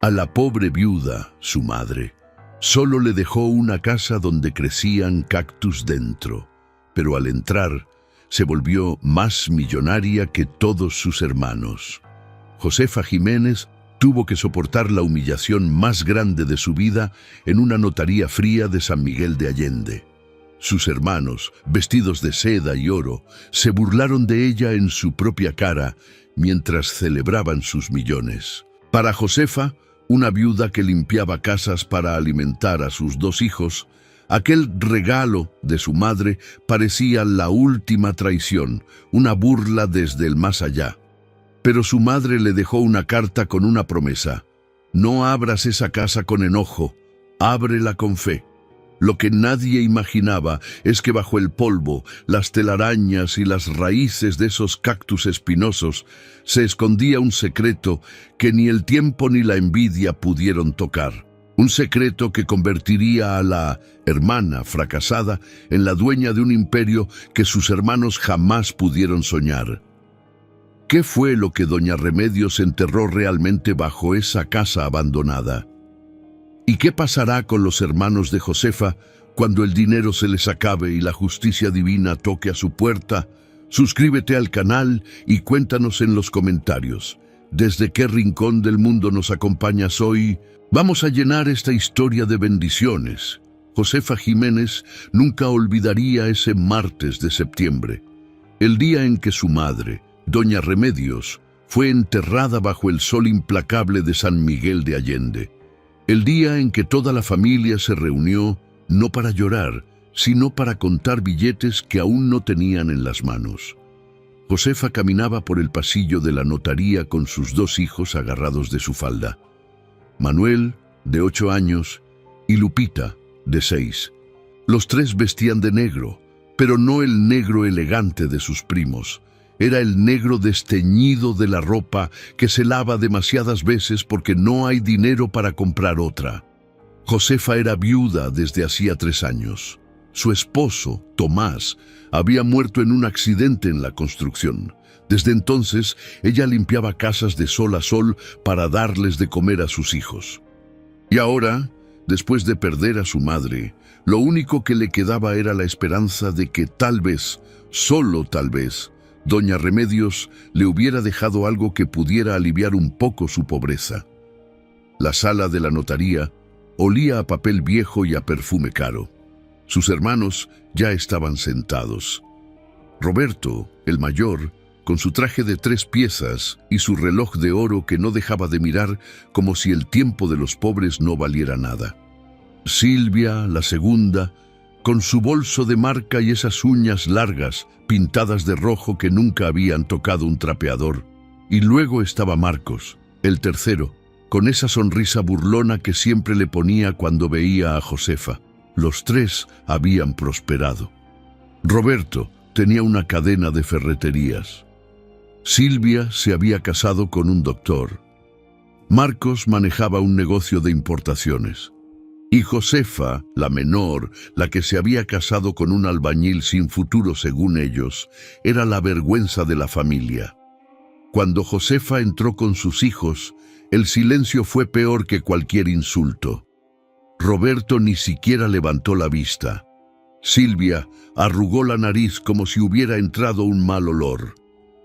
A la pobre viuda, su madre, solo le dejó una casa donde crecían cactus dentro, pero al entrar se volvió más millonaria que todos sus hermanos. Josefa Jiménez tuvo que soportar la humillación más grande de su vida en una notaría fría de San Miguel de Allende. Sus hermanos, vestidos de seda y oro, se burlaron de ella en su propia cara mientras celebraban sus millones. Para Josefa, una viuda que limpiaba casas para alimentar a sus 2 hijos, aquel regalo de su madre parecía la última traición, una burla desde el más allá. Pero su madre le dejó una carta con una promesa: no abras esa casa con enojo, ábrela con fe. Lo que nadie imaginaba es que bajo el polvo, las telarañas y las raíces de esos cactus espinosos se escondía un secreto que ni el tiempo ni la envidia pudieron tocar. Un secreto que convertiría a la hermana fracasada en la dueña de un imperio que sus hermanos jamás pudieron soñar. ¿Qué fue lo que doña Remedios enterró realmente bajo esa casa abandonada? ¿Y qué pasará con los hermanos de Josefa cuando el dinero se les acabe y la justicia divina toque a su puerta? Suscríbete al canal y cuéntanos en los comentarios. ¿Desde qué rincón del mundo nos acompañas hoy? Vamos a llenar esta historia de bendiciones. Josefa Jiménez nunca olvidaría ese martes de septiembre, el día en que su madre, doña Remedios, fue enterrada bajo el sol implacable de San Miguel de Allende. El día en que toda la familia se reunió, no para llorar, sino para contar billetes que aún no tenían en las manos. Josefa caminaba por el pasillo de la notaría con sus 2 hijos agarrados de su falda. Manuel, de 8 años, y Lupita, de 6. Los 3 vestían de negro, pero no el negro elegante de sus primos. Era el negro desteñido de la ropa que se lava demasiadas veces porque no hay dinero para comprar otra. Josefa era viuda desde hacía 3 años. Su esposo, Tomás, había muerto en un accidente en la construcción. Desde entonces, ella limpiaba casas de sol a sol para darles de comer a sus hijos. Y ahora, después de perder a su madre, lo único que le quedaba era la esperanza de que tal vez, solo tal vez, doña Remedios le hubiera dejado algo que pudiera aliviar un poco su pobreza. La sala de la notaría olía a papel viejo y a perfume caro. Sus hermanos ya estaban sentados. Roberto, el mayor, con su traje de 3 piezas y su reloj de oro que no dejaba de mirar como si el tiempo de los pobres no valiera nada. Silvia, la segunda, con su bolso de marca y esas uñas largas, pintadas de rojo que nunca habían tocado un trapeador. Y luego estaba Marcos, el tercero, con esa sonrisa burlona que siempre le ponía cuando veía a Josefa. Los 3 habían prosperado. Roberto tenía una cadena de ferreterías. Silvia se había casado con un doctor. Marcos manejaba un negocio de importaciones. Y Josefa, la menor, la que se había casado con un albañil sin futuro según ellos, era la vergüenza de la familia. Cuando Josefa entró con sus hijos, el silencio fue peor que cualquier insulto. Roberto ni siquiera levantó la vista. Silvia arrugó la nariz como si hubiera entrado un mal olor.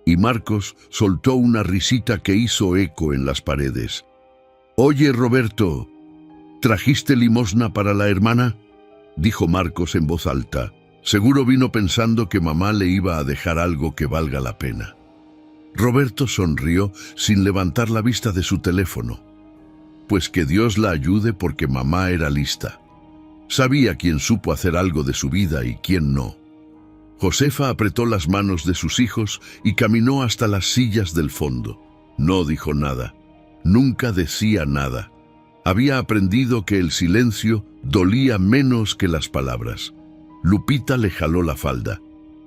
Y Marcos soltó una risita que hizo eco en las paredes. «Oye, Roberto, ¿trajiste limosna para la hermana?», dijo Marcos en voz alta. Seguro vino pensando que mamá le iba a dejar algo que valga la pena. Roberto sonrió sin levantar la vista de su teléfono. Pues que Dios la ayude porque mamá era lista. Sabía quién supo hacer algo de su vida y quién no. Josefa apretó las manos de sus hijos y caminó hasta las sillas del fondo. No dijo nada. Nunca decía nada. Había aprendido que el silencio dolía menos que las palabras. Lupita le jaló la falda.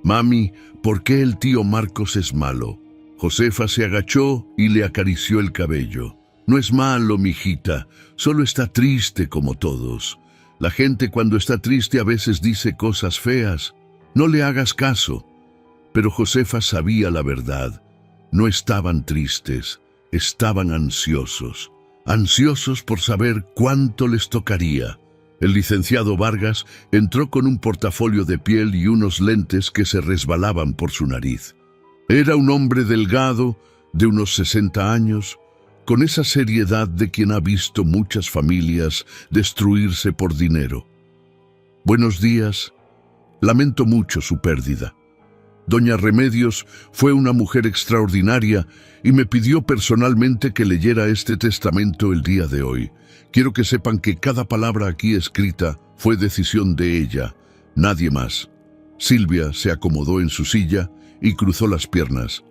«Mami, ¿por qué el tío Marcos es malo?». Josefa se agachó y le acarició el cabello. «No es malo, mijita, solo está triste como todos. La gente cuando está triste a veces dice cosas feas. No le hagas caso». Pero Josefa sabía la verdad. No estaban tristes, estaban ansiosos. ansiosos por saber cuánto les tocaría. El licenciado Vargas entró con un portafolio de piel y unos lentes que se resbalaban por su nariz. Era un hombre delgado, de unos 60 años, con esa seriedad de quien ha visto muchas familias destruirse por dinero. Buenos días. Lamento mucho su pérdida. Doña Remedios fue una mujer extraordinaria y me pidió personalmente que leyera este testamento el día de hoy. Quiero que sepan que cada palabra aquí escrita fue decisión de ella, nadie más. Silvia se acomodó en su silla y cruzó las piernas.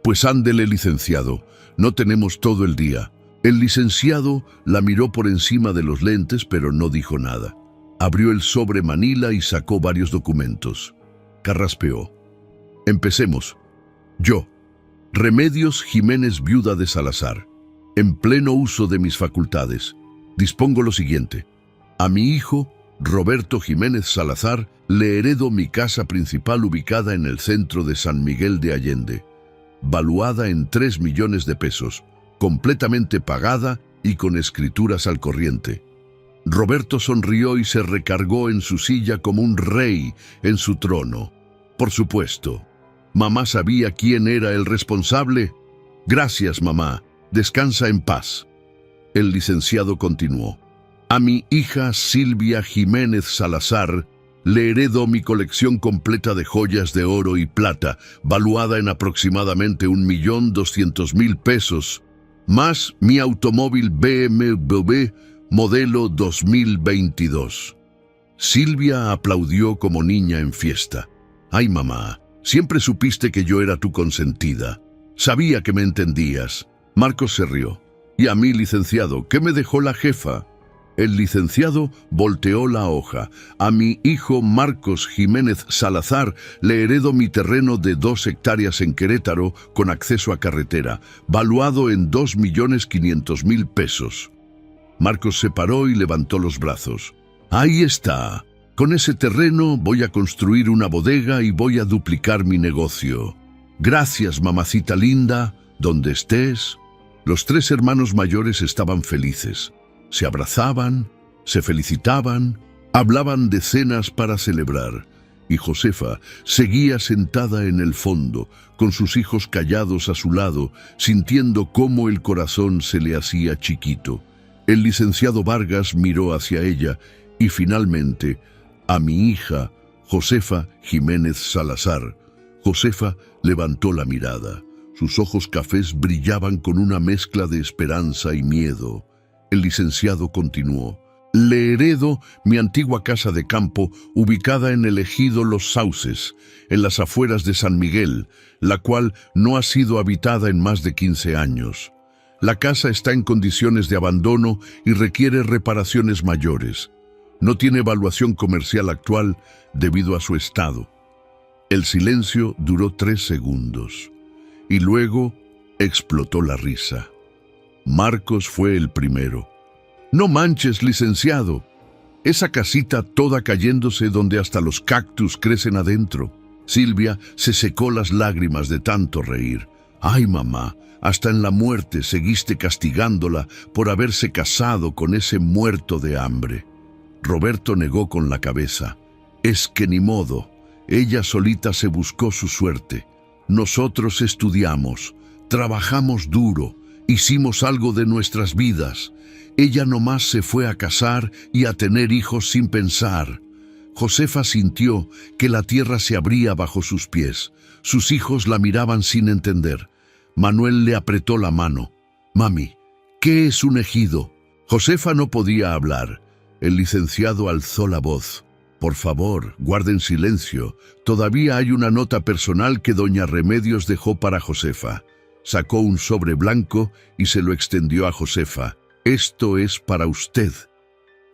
Pues ándele, licenciado, no tenemos todo el día. El licenciado la miró por encima de los lentes, pero no dijo nada. Abrió el sobre manila y sacó varios documentos. Carraspeó. Empecemos. Yo, Remedios Jiménez, viuda de Salazar, en pleno uso de mis facultades, dispongo lo siguiente. A mi hijo, Roberto Jiménez Salazar, le heredo mi casa principal ubicada en el centro de San Miguel de Allende, valuada en 3 millones de pesos, completamente pagada y con escrituras al corriente. Roberto sonrió y se recargó en su silla como un rey en su trono. Por supuesto, mamá sabía quién era el responsable. Gracias, mamá. Descansa en paz. El licenciado continuó. A mi hija Silvia Jiménez Salazar le heredo mi colección completa de joyas de oro y plata, valuada en aproximadamente 1.200.000 pesos, más mi automóvil BMW modelo 2022. Silvia aplaudió como niña en fiesta. Ay, mamá, siempre supiste que yo era tu consentida. Sabía que me entendías. Marcos se rió. Y a mí, licenciado, ¿qué me dejó la jefa? El licenciado volteó la hoja. A mi hijo Marcos Jiménez Salazar le heredo mi terreno de 2 hectáreas en Querétaro con acceso a carretera, valuado en 2.500.000 pesos. Marcos se paró y levantó los brazos. Ahí está. Con ese terreno voy a construir una bodega y voy a duplicar mi negocio. Gracias, mamacita linda, donde estés. Los 3 hermanos mayores estaban felices. Se abrazaban, se felicitaban, hablaban de cenas para celebrar. Y Josefa seguía sentada en el fondo, con sus hijos callados a su lado, sintiendo cómo el corazón se le hacía chiquito. El licenciado Vargas miró hacia ella y finalmente a mi hija, Josefa Jiménez Salazar. Josefa levantó la mirada. Sus ojos cafés brillaban con una mezcla de esperanza y miedo. El licenciado continuó. Le heredo mi antigua casa de campo ubicada en el ejido Los Sauces, en las afueras de San Miguel, la cual no ha sido habitada en más de 15 años. La casa está en condiciones de abandono y requiere reparaciones mayores. No tiene evaluación comercial actual debido a su estado. El silencio duró 3 segundos y luego explotó la risa. Marcos fue el primero. No manches, licenciado. Esa casita toda cayéndose donde hasta los cactus crecen adentro. Silvia se secó las lágrimas de tanto reír. Ay, mamá, hasta en la muerte seguiste castigándola por haberse casado con ese muerto de hambre. Roberto negó con la cabeza. Es que ni modo. Ella solita se buscó su suerte. Nosotros estudiamos, trabajamos duro, hicimos algo de nuestras vidas. Ella nomás se fue a casar y a tener hijos sin pensar. Josefa sintió que la tierra se abría bajo sus pies. Sus hijos la miraban sin entender. Manuel le apretó la mano. Mami, ¿qué es un ejido? Josefa no podía hablar. El licenciado alzó la voz. Por favor, guarden silencio. Todavía hay una nota personal que doña Remedios dejó para Josefa. Sacó un sobre blanco y se lo extendió a Josefa. Esto es para usted.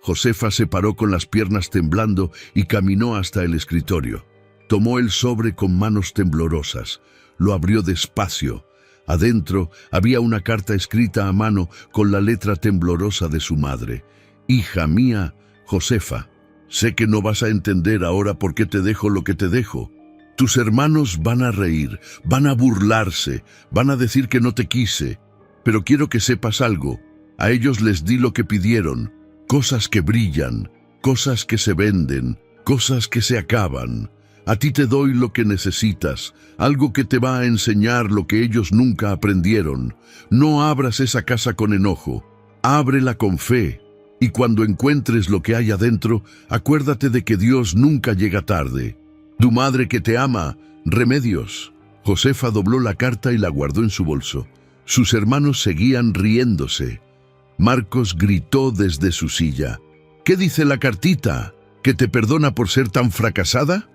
Josefa se paró con las piernas temblando y caminó hasta el escritorio. Tomó el sobre con manos temblorosas. Lo abrió despacio. Adentro había una carta escrita a mano con la letra temblorosa de su madre. Hija mía, Josefa, sé que no vas a entender ahora por qué te dejo lo que te dejo. Tus hermanos van a reír, van a burlarse, van a decir que no te quise. Pero quiero que sepas algo. A ellos les di lo que pidieron, cosas que brillan, cosas que se venden, cosas que se acaban. A ti te doy lo que necesitas, algo que te va a enseñar lo que ellos nunca aprendieron. No abras esa casa con enojo, ábrela con fe. Y cuando encuentres lo que hay adentro, acuérdate de que Dios nunca llega tarde. Tu madre que te ama, Remedios. Josefa dobló la carta y la guardó en su bolso. Sus hermanos seguían riéndose. Marcos gritó desde su silla. ¿Qué dice la cartita? ¿Que te perdona por ser tan fracasada?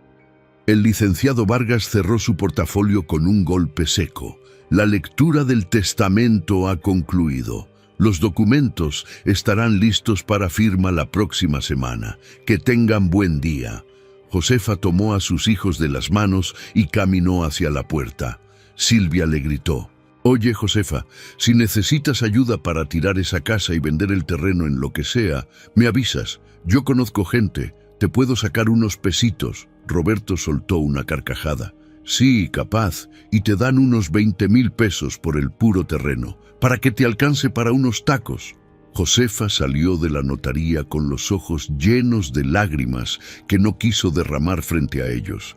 El licenciado Vargas cerró su portafolio con un golpe seco. La lectura del testamento ha concluido. Los documentos estarán listos para firma la próxima semana. Que tengan buen día. Josefa tomó a sus hijos de las manos y caminó hacia la puerta. Silvia le gritó: «Oye, Josefa, si necesitas ayuda para tirar esa casa y vender el terreno en lo que sea, me avisas. Yo conozco gente, te puedo sacar unos pesitos». Roberto soltó una carcajada. «Sí, capaz, y te dan unos 20,000 pesos por el puro terreno, para que te alcance para unos tacos». Josefa salió de la notaría con los ojos llenos de lágrimas que no quiso derramar frente a ellos.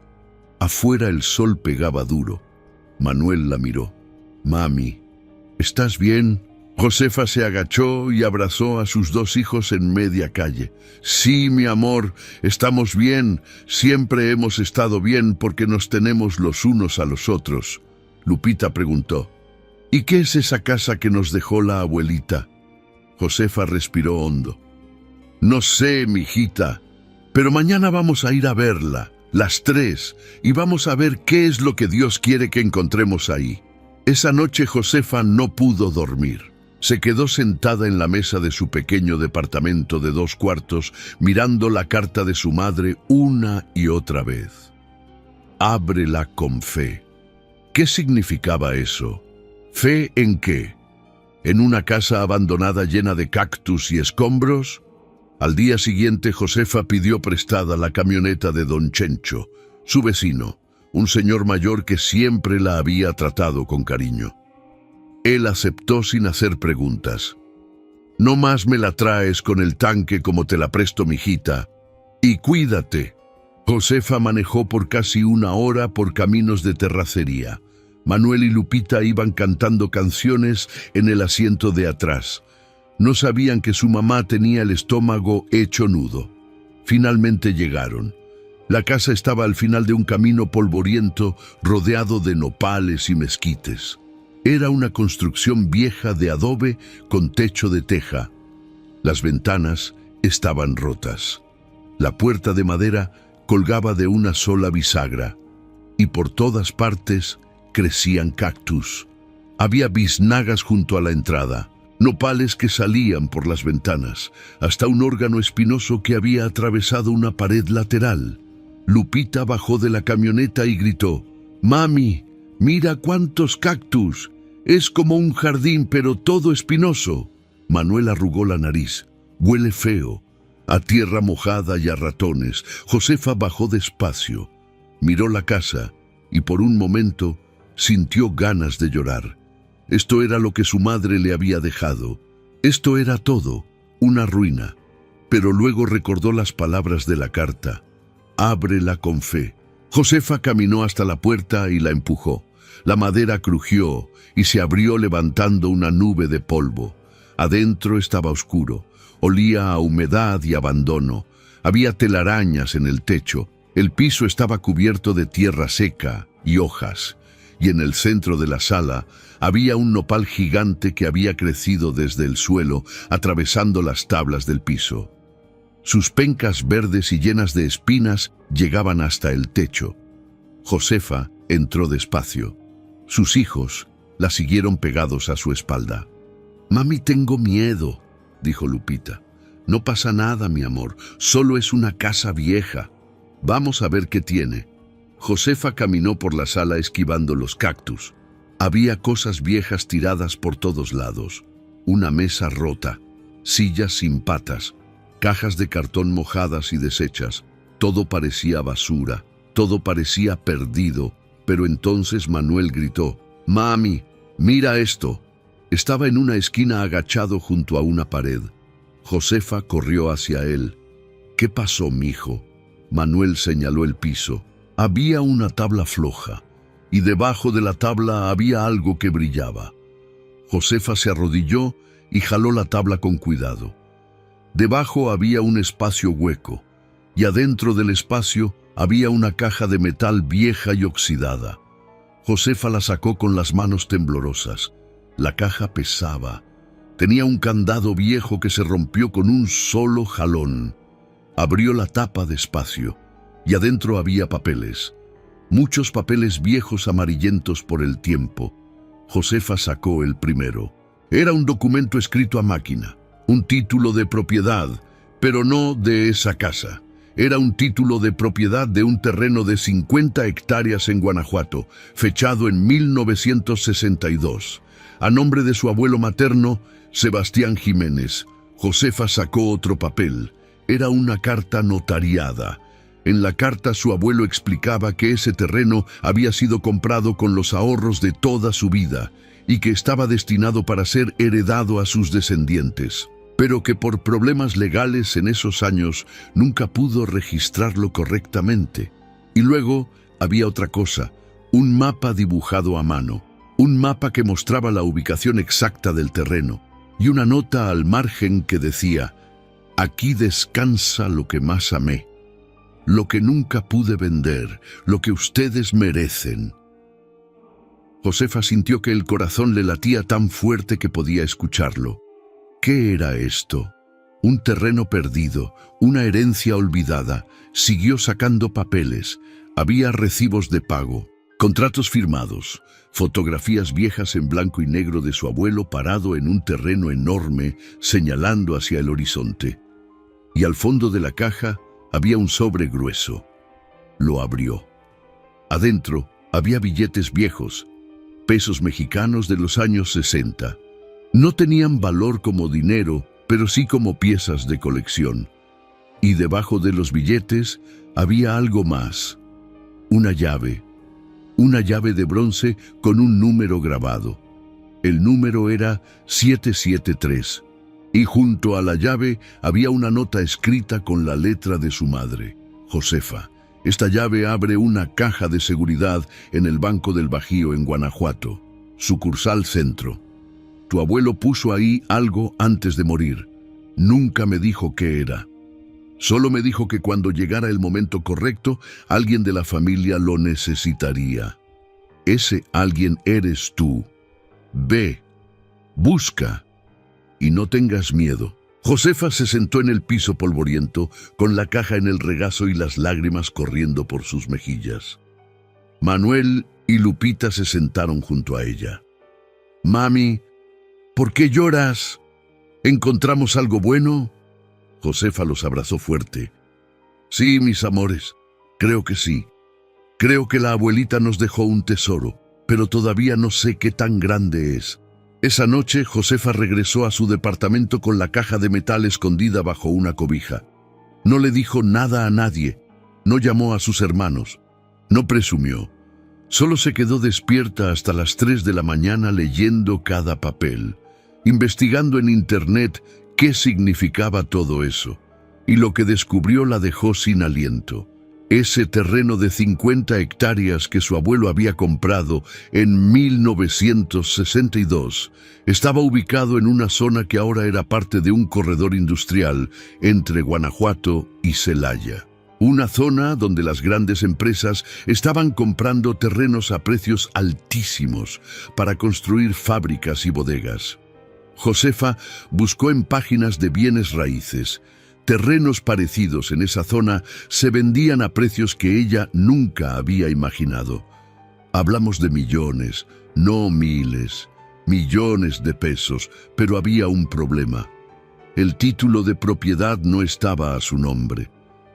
Afuera el sol pegaba duro. Manuel la miró. «Mami, ¿estás bien?» Josefa se agachó y abrazó a sus dos hijos en media calle. «Sí, mi amor, estamos bien. Siempre hemos estado bien porque nos tenemos los unos a los otros». Lupita preguntó: «¿Y qué es esa casa que nos dejó la abuelita?» Josefa respiró hondo. «No sé, mijita, pero mañana vamos a ir a verla, las tres, y vamos a ver qué es lo que Dios quiere que encontremos ahí». Esa noche Josefa no pudo dormir. Se quedó sentada en la mesa de su pequeño departamento de 2 cuartos, mirando la carta de su madre una y otra vez. «Ábrela con fe». ¿Qué significaba eso? ¿Fe en qué? ¿En una casa abandonada llena de cactus y escombros? Al día siguiente Josefa pidió prestada la camioneta de don Chencho, su vecino, un señor mayor que siempre la había tratado con cariño. Él aceptó sin hacer preguntas. «No más me la traes con el tanque como te la presto, mijita. Y cuídate». Josefa manejó por casi 1 hora por caminos de terracería. Manuel y Lupita iban cantando canciones en el asiento de atrás. No sabían que su mamá tenía el estómago hecho nudo. Finalmente llegaron. La casa estaba al final de un camino polvoriento rodeado de nopales y mezquites. Era una construcción vieja de adobe con techo de teja. Las ventanas estaban rotas. La puerta de madera colgaba de una sola bisagra. Y por todas partes crecían cactus. Había biznagas junto a la entrada, nopales que salían por las ventanas, hasta un órgano espinoso que había atravesado una pared lateral. Lupita bajó de la camioneta y gritó: «Mami, mira cuántos cactus. Es como un jardín, pero todo espinoso». Manuel arrugó la nariz. «Huele feo, a tierra mojada y a ratones». Josefa bajó despacio, miró la casa y por un momento sintió ganas de llorar. Esto era lo que su madre le había dejado. Esto era todo, una ruina. Pero luego recordó las palabras de la carta: «Ábrela con fe». Josefa caminó hasta la puerta y la empujó. La madera crujió y se abrió levantando una nube de polvo. Adentro estaba oscuro, olía a humedad y abandono. Había telarañas en el techo. El piso estaba cubierto de tierra seca y hojas. Y en el centro de la sala había un nopal gigante que había crecido desde el suelo, atravesando las tablas del piso. Sus pencas verdes y llenas de espinas llegaban hasta el techo. Josefa entró despacio. Sus hijos la siguieron pegados a su espalda. «Mami, tengo miedo», dijo Lupita. «No pasa nada, mi amor, solo es una casa vieja. Vamos a ver qué tiene». Josefa caminó por la sala esquivando los cactus. Había cosas viejas tiradas por todos lados. Una mesa rota, sillas sin patas, cajas de cartón mojadas y deshechas. Todo parecía basura, todo parecía perdido. Pero entonces Manuel gritó: «Mami, mira esto». Estaba en una esquina agachado junto a una pared. Josefa corrió hacia él. «¿Qué pasó, mijo?». Manuel señaló el piso. Había una tabla floja, y debajo de la tabla había algo que brillaba. Josefa se arrodilló y jaló la tabla con cuidado. Debajo había un espacio hueco, y adentro del espacio había una caja de metal vieja y oxidada. Josefa la sacó con las manos temblorosas. La caja pesaba. Tenía un candado viejo que se rompió con un solo jalón. Abrió la tapa despacio, y adentro había papeles. Muchos papeles viejos amarillentos por el tiempo. Josefa sacó el primero. Era un documento escrito a máquina, un título de propiedad, pero no de esa casa. Era un título de propiedad de un terreno de 50 hectáreas en Guanajuato, fechado en 1962, a nombre de su abuelo materno, Sebastián Jiménez. Josefa sacó otro papel. Era una carta notariada. En la carta su abuelo explicaba que ese terreno había sido comprado con los ahorros de toda su vida y que estaba destinado para ser heredado a sus descendientes, pero que por problemas legales en esos años nunca pudo registrarlo correctamente. Y luego había otra cosa, un mapa dibujado a mano, un mapa que mostraba la ubicación exacta del terreno, y una nota al margen que decía: «Aquí descansa lo que más amé, lo que nunca pude vender, lo que ustedes merecen». Josefa sintió que el corazón le latía tan fuerte que podía escucharlo. ¿Qué era esto? Un terreno perdido, una herencia olvidada. Siguió sacando papeles. Había recibos de pago, contratos firmados, fotografías viejas en blanco y negro de su abuelo parado en un terreno enorme, señalando hacia el horizonte. Y al fondo de la caja había un sobre grueso. Lo abrió. Adentro había billetes viejos, pesos mexicanos de los años 60. No tenían valor como dinero, pero sí como piezas de colección. Y debajo de los billetes había algo más. Una llave de bronce con un número grabado. El número era 773. Y junto a la llave había una nota escrita con la letra de su madre, Josefa. Esta llave abre una caja de seguridad en el Banco del Bajío en Guanajuato, sucursal Centro. Tu abuelo puso ahí algo antes de morir. Nunca me dijo qué era. Solo me dijo que cuando llegara el momento correcto, alguien de la familia lo necesitaría. Ese alguien eres tú. Ve, busca y no tengas miedo. Josefa se sentó en el piso polvoriento, con la caja en el regazo y las lágrimas corriendo por sus mejillas. Manuel y Lupita se sentaron junto a ella. «Mami, ¿por qué lloras? ¿Encontramos algo bueno?». Josefa los abrazó fuerte. «Sí, mis amores, creo que sí. Creo que la abuelita nos dejó un tesoro, pero todavía no sé qué tan grande es». Esa noche, Josefa regresó a su departamento con la caja de metal escondida bajo una cobija. No le dijo nada a nadie, no llamó a sus hermanos, no presumió. Solo se quedó despierta hasta las 3 de la mañana leyendo cada papel, investigando en internet qué significaba todo eso. Y lo que descubrió la dejó sin aliento. Ese terreno de 50 hectáreas que su abuelo había comprado en 1962 estaba ubicado en una zona que ahora era parte de un corredor industrial entre Guanajuato y Celaya. Una zona donde las grandes empresas estaban comprando terrenos a precios altísimos para construir fábricas y bodegas. Josefa buscó en páginas de bienes raíces. Terrenos parecidos en esa zona se vendían a precios que ella nunca había imaginado. Hablamos de millones, no miles, millones de pesos, pero había un problema. El título de propiedad no estaba a su nombre.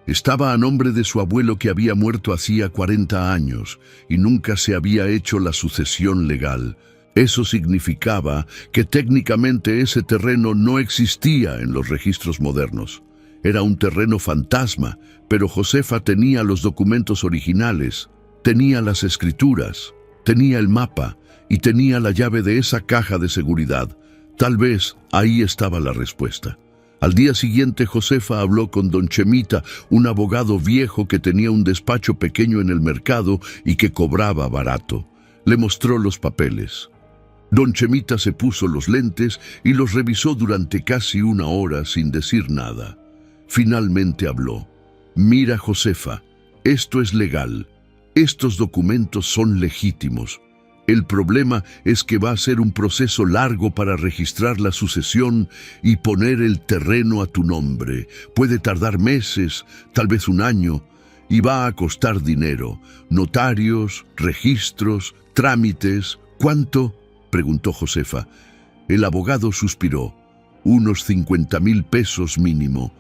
Estaba a nombre de su abuelo que había muerto hacía 40 años y nunca se había hecho la sucesión legal. Eso significaba que técnicamente ese terreno no existía en los registros modernos. Era un terreno fantasma, pero Josefa tenía los documentos originales, tenía las escrituras. Tenía el mapa y tenía la llave de esa caja de seguridad. Tal vez ahí estaba la respuesta. Al día siguiente, Josefa habló con don Chemita, un abogado viejo que tenía un despacho pequeño en el mercado y que cobraba barato. Le mostró los papeles. Don Chemita se puso los lentes y los revisó durante casi una hora sin decir nada. Finalmente habló. «Mira, Josefa, esto es legal. Estos documentos son legítimos. El problema es que va a ser un proceso largo para registrar la sucesión y poner el terreno a tu nombre. Puede tardar meses, tal vez un año, y va a costar dinero. Notarios, registros, trámites. ¿Cuánto?», preguntó Josefa. El abogado suspiró. «Unos 50,000 pesos mínimo».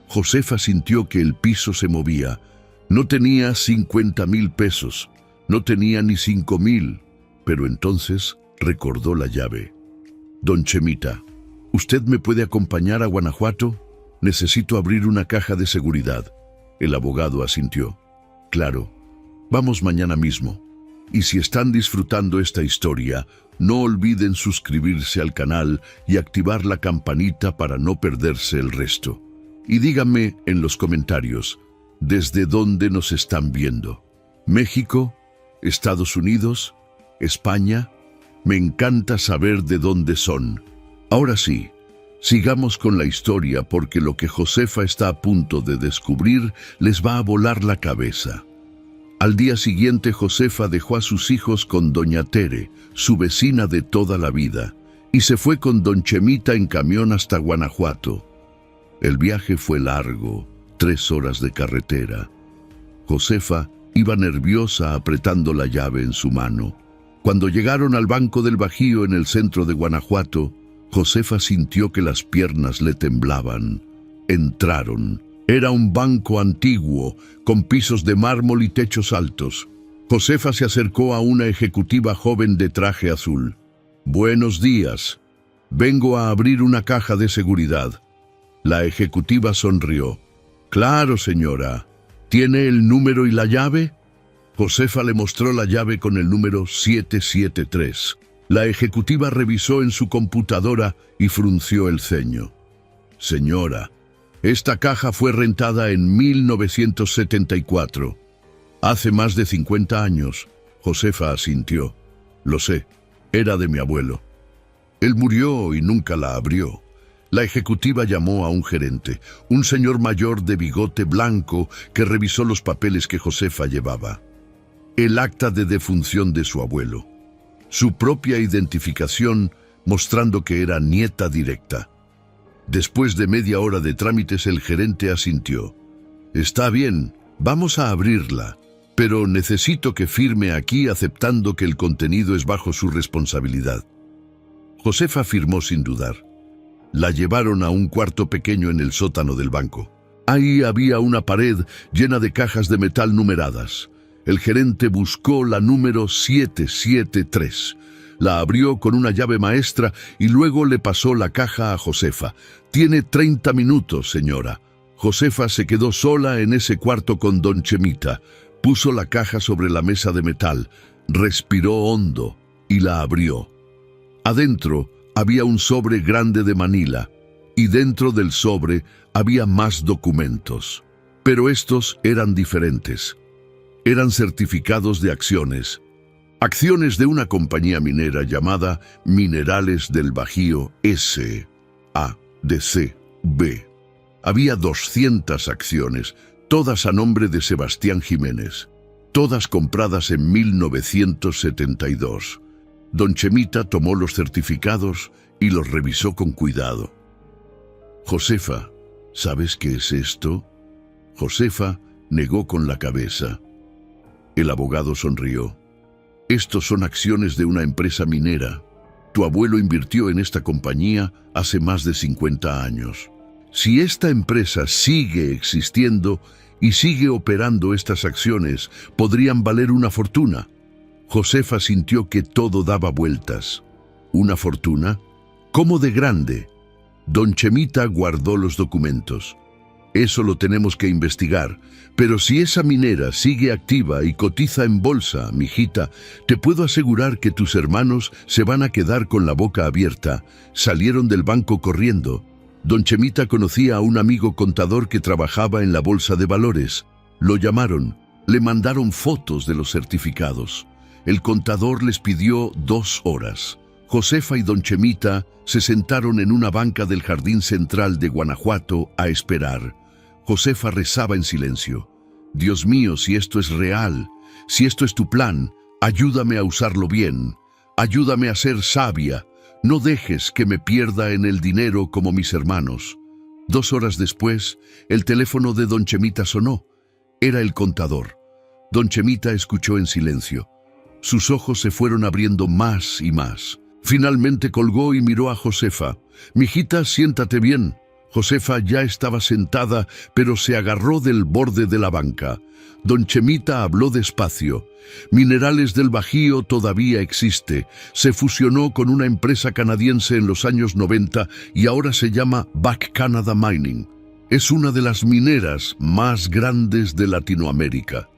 Josefa sintió que el piso se movía. No tenía 50,000 pesos, no tenía ni 5,000. Pero entonces recordó la llave. «Don Chemita, ¿usted me puede acompañar a Guanajuato? Necesito abrir una caja de seguridad». El abogado asintió. «Claro, vamos mañana mismo. Y si están disfrutando esta historia, no olviden suscribirse al canal y activar la campanita para no perderse el resto. Y díganme en los comentarios, ¿desde dónde nos están viendo? ¿México? ¿Estados Unidos? ¿España? Me encanta saber de dónde son. Ahora sí, sigamos con la historia porque lo que Josefa está a punto de descubrir les va a volar la cabeza. Al día siguiente, Josefa dejó a sus hijos con doña Tere, su vecina de toda la vida, y se fue con don Chemita en camión hasta Guanajuato. El viaje fue largo, 3 horas de carretera. Josefa iba nerviosa apretando la llave en su mano. Cuando llegaron al Banco del Bajío en el centro de Guanajuato, Josefa sintió que las piernas le temblaban. Entraron. Era un banco antiguo, con pisos de mármol y techos altos. Josefa se acercó a una ejecutiva joven de traje azul. «Buenos días. Vengo a abrir una caja de seguridad». La ejecutiva sonrió. «Claro, señora. ¿Tiene el número y la llave?». Josefa le mostró la llave con el número 773. La ejecutiva revisó en su computadora y frunció el ceño. «Señora, esta caja fue rentada en 1974. Hace más de 50 años». Josefa asintió. «Lo sé, era de mi abuelo. Él murió y nunca la abrió». La ejecutiva llamó a un gerente, un señor mayor de bigote blanco que revisó los papeles que Josefa llevaba. El acta de defunción de su abuelo. Su propia identificación mostrando que era nieta directa. Después de media hora de trámites, el gerente asintió. «Está bien, vamos a abrirla, pero necesito que firme aquí aceptando que el contenido es bajo su responsabilidad». Josefa firmó sin dudar. La llevaron a un cuarto pequeño en el sótano del banco. Ahí había una pared llena de cajas de metal numeradas. El gerente buscó la número 773. La abrió con una llave maestra y luego le pasó la caja a Josefa. «Tiene 30 minutos, señora». Josefa se quedó sola en ese cuarto con don Chemita. Puso la caja sobre la mesa de metal, respiró hondo y la abrió. Adentro había un sobre grande de Manila y dentro del sobre había más documentos. Pero estos eran diferentes. Eran certificados de acciones. Acciones de una compañía minera llamada Minerales del Bajío S.A.D.C.B. Había 200 acciones, todas a nombre de Sebastián Jiménez, todas compradas en 1972. Don Chemita tomó los certificados y los revisó con cuidado. «Josefa, ¿sabes qué es esto?». Josefa negó con la cabeza. El abogado sonrió. «Estos son acciones de una empresa minera. Tu abuelo invirtió en esta compañía hace más de 50 años. Si esta empresa sigue existiendo y sigue operando estas acciones, podrían valer una fortuna». Josefa sintió que todo daba vueltas. ¿Una fortuna? ¿Cómo de grande? Don Chemita guardó los documentos. Eso lo tenemos que investigar. Pero si esa minera sigue activa y cotiza en bolsa, mijita, te puedo asegurar que tus hermanos se van a quedar con la boca abierta. Salieron del banco corriendo. Don Chemita conocía a un amigo contador que trabajaba en la bolsa de valores. Lo llamaron, le mandaron fotos de los certificados. El contador les pidió 2 horas. Josefa y don Chemita se sentaron en una banca del jardín central de Guanajuato a esperar. Josefa rezaba en silencio. Dios mío, si esto es real, si esto es tu plan, ayúdame a usarlo bien. Ayúdame a ser sabia. No dejes que me pierda en el dinero como mis hermanos. 2 horas después, el teléfono de don Chemita sonó. Era el contador. Don Chemita escuchó en silencio. Sus ojos se fueron abriendo más y más. Finalmente colgó y miró a Josefa. «Mijita, siéntate bien». Josefa ya estaba sentada, pero se agarró del borde de la banca. Don Chemita habló despacio. Minerales del Bajío todavía existe. Se fusionó con una empresa canadiense en los años 90 y ahora se llama Back Canada Mining. Es una de las mineras más grandes de Latinoamérica.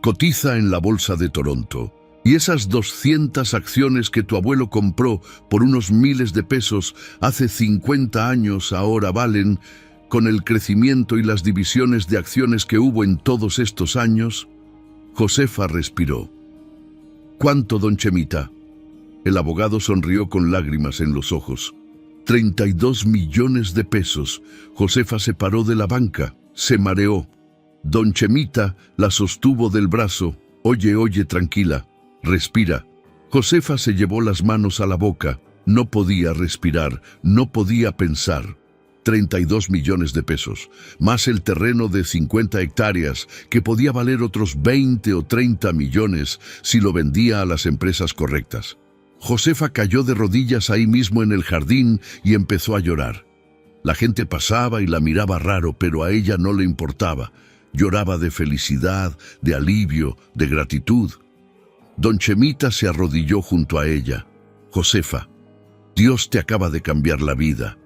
Cotiza en la bolsa de Toronto. Y esas 200 acciones que tu abuelo compró por unos miles de pesos hace 50 años ahora valen, con el crecimiento y las divisiones de acciones que hubo en todos estos años. Josefa respiró. ¿Cuánto, don Chemita? El abogado sonrió con lágrimas en los ojos. 32 millones de pesos. Josefa se paró de la banca, se mareó. Don Chemita la sostuvo del brazo. Oye, tranquila. Respira. Josefa se llevó las manos a la boca. No podía respirar, no podía pensar. 32 millones de pesos, más el terreno de 50 hectáreas, que podía valer otros 20 o 30 millones si lo vendía a las empresas correctas. Josefa cayó de rodillas ahí mismo en el jardín y empezó a llorar. La gente pasaba y la miraba raro, pero a ella no le importaba. Lloraba de felicidad, de alivio, de gratitud. Don Chemita se arrodilló junto a ella. Josefa, Dios te acaba de cambiar la vida.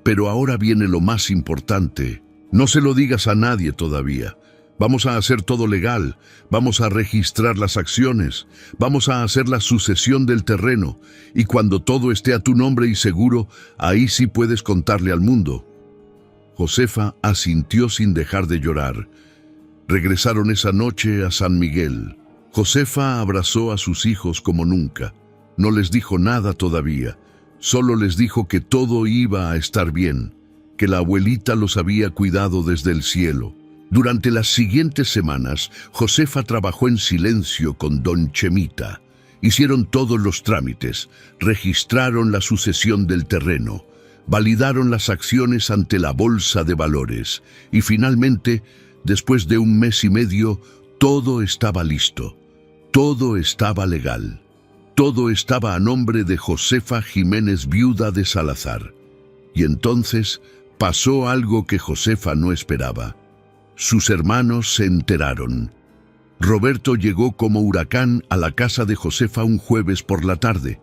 Pero ahora viene lo más importante. No se lo digas a nadie todavía. Vamos a hacer todo legal. Vamos a registrar las acciones. Vamos a hacer la sucesión del terreno. Y cuando todo esté a tu nombre y seguro, ahí sí puedes contarle al mundo. Josefa asintió sin dejar de llorar. Regresaron esa noche a San Miguel. Josefa abrazó a sus hijos como nunca. No les dijo nada todavía. Solo les dijo que todo iba a estar bien, que la abuelita los había cuidado desde el cielo. Durante las siguientes semanas, Josefa trabajó en silencio con don Chemita. Hicieron todos los trámites, registraron la sucesión del terreno, validaron las acciones ante la bolsa de valores y finalmente, después de 1 mes y medio, todo estaba listo. Todo estaba legal. Todo estaba a nombre de Josefa Jiménez, viuda de Salazar. Y entonces pasó algo que Josefa no esperaba. Sus hermanos se enteraron. Roberto llegó como huracán a la casa de Josefa un jueves por la tarde.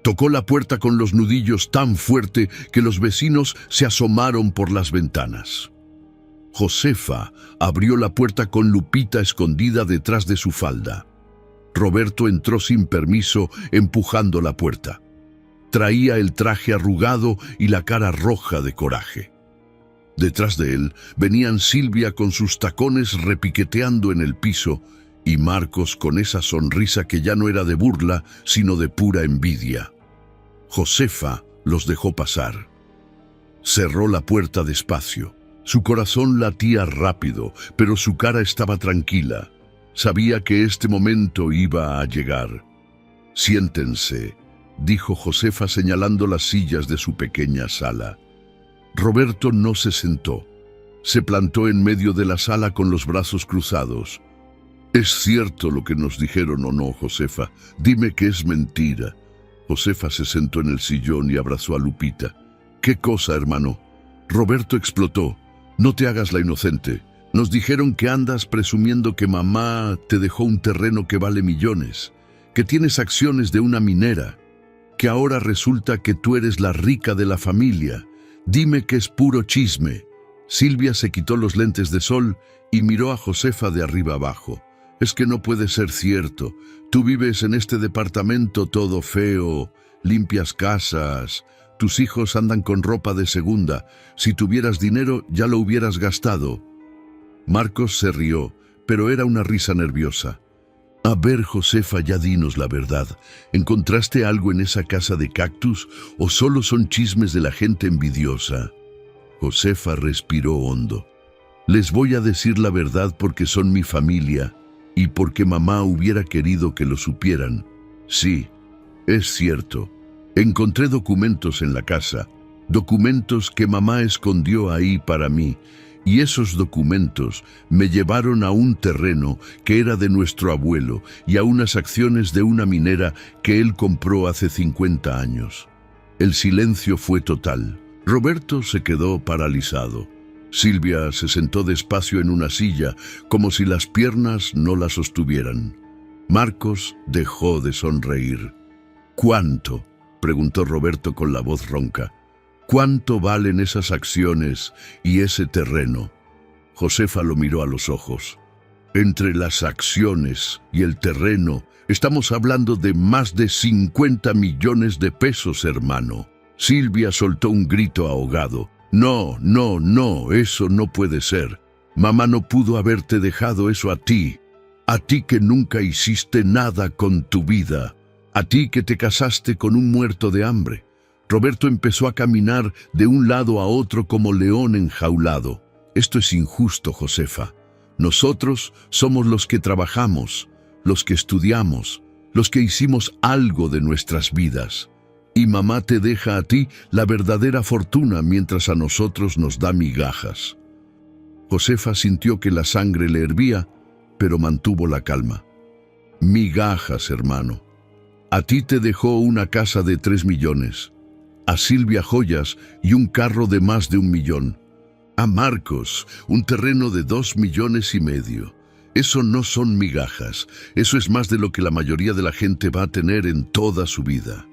Tocó la puerta con los nudillos tan fuerte que los vecinos se asomaron por las ventanas. Josefa abrió la puerta con Lupita escondida detrás de su falda. Roberto entró sin permiso, empujando la puerta. Traía el traje arrugado y la cara roja de coraje. Detrás de él venían Silvia con sus tacones repiqueteando en el piso y Marcos con esa sonrisa que ya no era de burla, sino de pura envidia. Josefa los dejó pasar. Cerró la puerta despacio. Su corazón latía rápido, pero su cara estaba tranquila. Sabía que este momento iba a llegar. «Siéntense», dijo Josefa señalando las sillas de su pequeña sala. Roberto no se sentó. Se plantó en medio de la sala con los brazos cruzados. «¿Es cierto lo que nos dijeron o no, Josefa? Dime que es mentira». Josefa se sentó en el sillón y abrazó a Lupita. «¿Qué cosa, hermano?» Roberto explotó. «No te hagas la inocente. Nos dijeron que andas presumiendo que mamá te dejó un terreno que vale millones, que tienes acciones de una minera, que ahora resulta que tú eres la rica de la familia. Dime que es puro chisme». Silvia se quitó los lentes de sol y miró a Josefa de arriba abajo. Es que no puede ser cierto. Tú vives en este departamento todo feo, limpias casas, tus hijos andan con ropa de segunda. Si tuvieras dinero ya lo hubieras gastado. Marcos se rió, pero era una risa nerviosa. A ver, Josefa, ya dinos la verdad. ¿Encontraste algo en esa casa de cactus o solo son chismes de la gente envidiosa? Josefa respiró hondo. Les voy a decir la verdad porque son mi familia y porque mamá hubiera querido que lo supieran. Sí, es cierto. Encontré documentos en la casa, documentos que mamá escondió ahí para mí, y esos documentos me llevaron a un terreno que era de nuestro abuelo y a unas acciones de una minera que él compró hace 50 años. El silencio fue total. Roberto se quedó paralizado. Silvia se sentó despacio en una silla, como si las piernas no la sostuvieran. Marcos dejó de sonreír. ¿Cuánto?, preguntó Roberto con la voz ronca. ¿Cuánto valen esas acciones y ese terreno? Josefa lo miró a los ojos. Entre las acciones y el terreno, estamos hablando de más de 50 millones de pesos, hermano. Silvia soltó un grito ahogado. No, no, no, eso no puede ser. Mamá no pudo haberte dejado eso a ti que nunca hiciste nada con tu vida, a ti que te casaste con un muerto de hambre. Roberto empezó a caminar de un lado a otro como león enjaulado. Esto es injusto, Josefa. Nosotros somos los que trabajamos, los que estudiamos, los que hicimos algo de nuestras vidas. Y mamá te deja a ti la verdadera fortuna mientras a nosotros nos da migajas. Josefa sintió que la sangre le hervía, pero mantuvo la calma. Migajas, hermano. A ti te dejó una casa de 3 millones. A Silvia joyas y un carro de más de 1 millón. A Marcos un terreno de 2,5 millones. Eso no son migajas, eso es más de lo que la mayoría de la gente va a tener en toda su vida.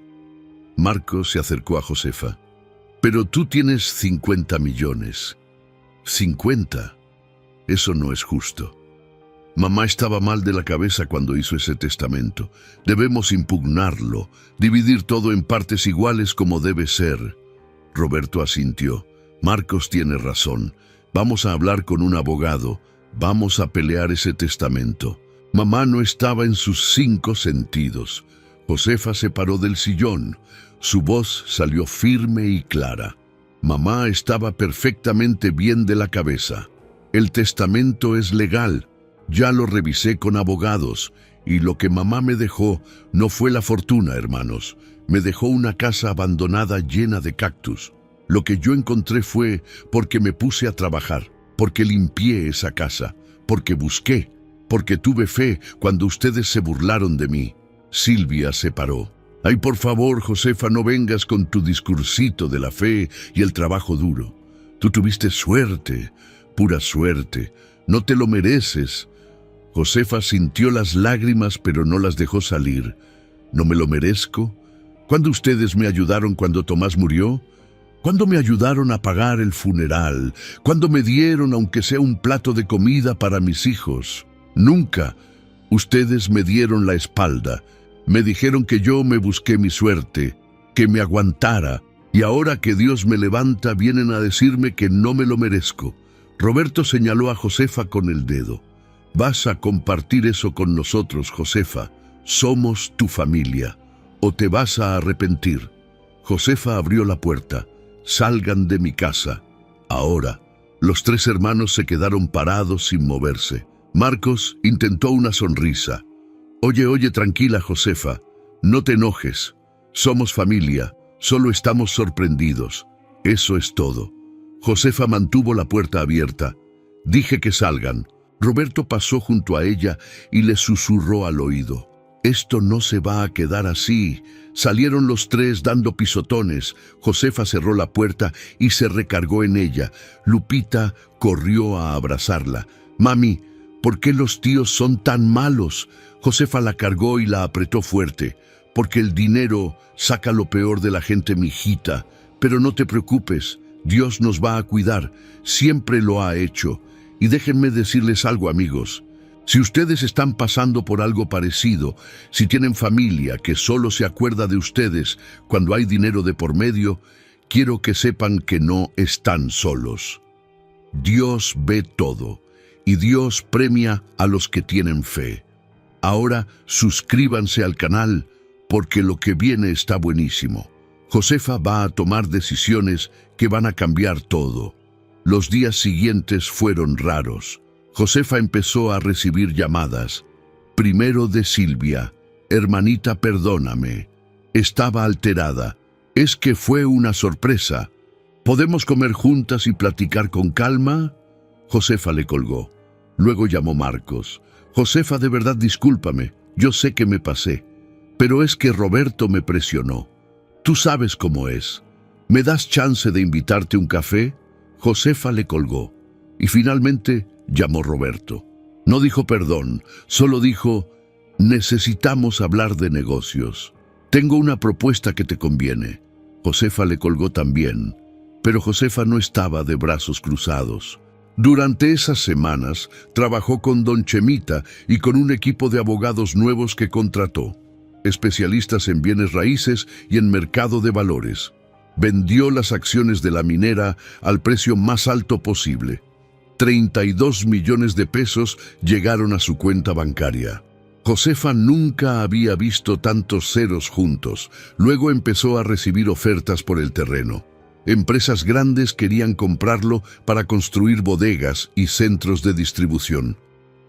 Marcos se acercó a Josefa. Pero tú tienes 50 millones. 50. Eso no es justo. Mamá estaba mal de la cabeza cuando hizo ese testamento. Debemos impugnarlo, dividir todo en partes iguales como debe ser. Roberto asintió. Marcos tiene razón. Vamos a hablar con un abogado. Vamos a pelear ese testamento. Mamá no estaba en sus 5 sentidos. Josefa se paró del sillón. Su voz salió firme y clara. Mamá estaba perfectamente bien de la cabeza. El testamento es legal. Ya lo revisé con abogados, y lo que mamá me dejó no fue la fortuna, hermanos. Me dejó una casa abandonada llena de cactus. Lo que yo encontré fue porque me puse a trabajar, porque limpié esa casa, porque busqué, porque tuve fe cuando ustedes se burlaron de mí. Silvia se paró. Ay, por favor, Josefa, no vengas con tu discursito de la fe y el trabajo duro. Tú tuviste suerte, pura suerte. No te lo mereces. Josefa sintió las lágrimas, pero no las dejó salir. ¿No me lo merezco? ¿Cuándo ustedes me ayudaron cuando Tomás murió? ¿Cuándo me ayudaron a pagar el funeral? ¿Cuándo me dieron, aunque sea un plato de comida para mis hijos? Nunca. Ustedes me dieron la espalda. Me dijeron que yo me busqué mi suerte, que me aguantara, y ahora que Dios me levanta vienen a decirme que no me lo merezco. Roberto señaló a Josefa con el dedo. Vas a compartir eso con nosotros, Josefa. Somos tu familia. O te vas a arrepentir. Josefa abrió la puerta. Salgan de mi casa. Ahora. Los 3 hermanos se quedaron parados sin moverse. Marcos intentó una sonrisa. Oye, tranquila, Josefa. No te enojes. Somos familia. Solo estamos sorprendidos. Eso es todo. Josefa mantuvo la puerta abierta. Dije que salgan. Roberto pasó junto a ella y le susurró al oído. Esto no se va a quedar así. Salieron los 3 dando pisotones. Josefa cerró la puerta y se recargó en ella. Lupita corrió a abrazarla. Mami, ¿por qué los tíos son tan malos? Josefa la cargó y la apretó fuerte. Porque el dinero saca lo peor de la gente, mijita. Pero no te preocupes. Dios nos va a cuidar, siempre lo ha hecho. Y déjenme decirles algo, amigos. Si ustedes están pasando por algo parecido, si tienen familia que solo se acuerda de ustedes cuando hay dinero de por medio, quiero que sepan que no están solos. Dios ve todo y Dios premia a los que tienen fe. Ahora suscríbanse al canal porque lo que viene está buenísimo. Josefa va a tomar decisiones que van a cambiar todo. Los días siguientes fueron raros. Josefa empezó a recibir llamadas. Primero de Silvia: hermanita, perdóname. Estaba alterada. Es que fue una sorpresa. ¿Podemos comer juntas y platicar con calma? Josefa le colgó. Luego llamó Marcos. Josefa, de verdad discúlpame. Yo sé que me pasé. Pero es que Roberto me presionó. Tú sabes cómo es. ¿Me das chance de invitarte un café? Josefa le colgó. Y finalmente llamó Roberto. No dijo perdón, solo dijo: necesitamos hablar de negocios. Tengo una propuesta que te conviene. Josefa le colgó también, pero Josefa no estaba de brazos cruzados. Durante esas semanas trabajó con don Chemita y con un equipo de abogados nuevos que contrató, especialistas en bienes raíces y en mercado de valores. Vendió las acciones de la minera al precio más alto posible. 32 millones de pesos llegaron a su cuenta bancaria. Josefa nunca había visto tantos ceros juntos. Luego empezó a recibir ofertas por el terreno. Empresas grandes querían comprarlo para construir bodegas y centros de distribución.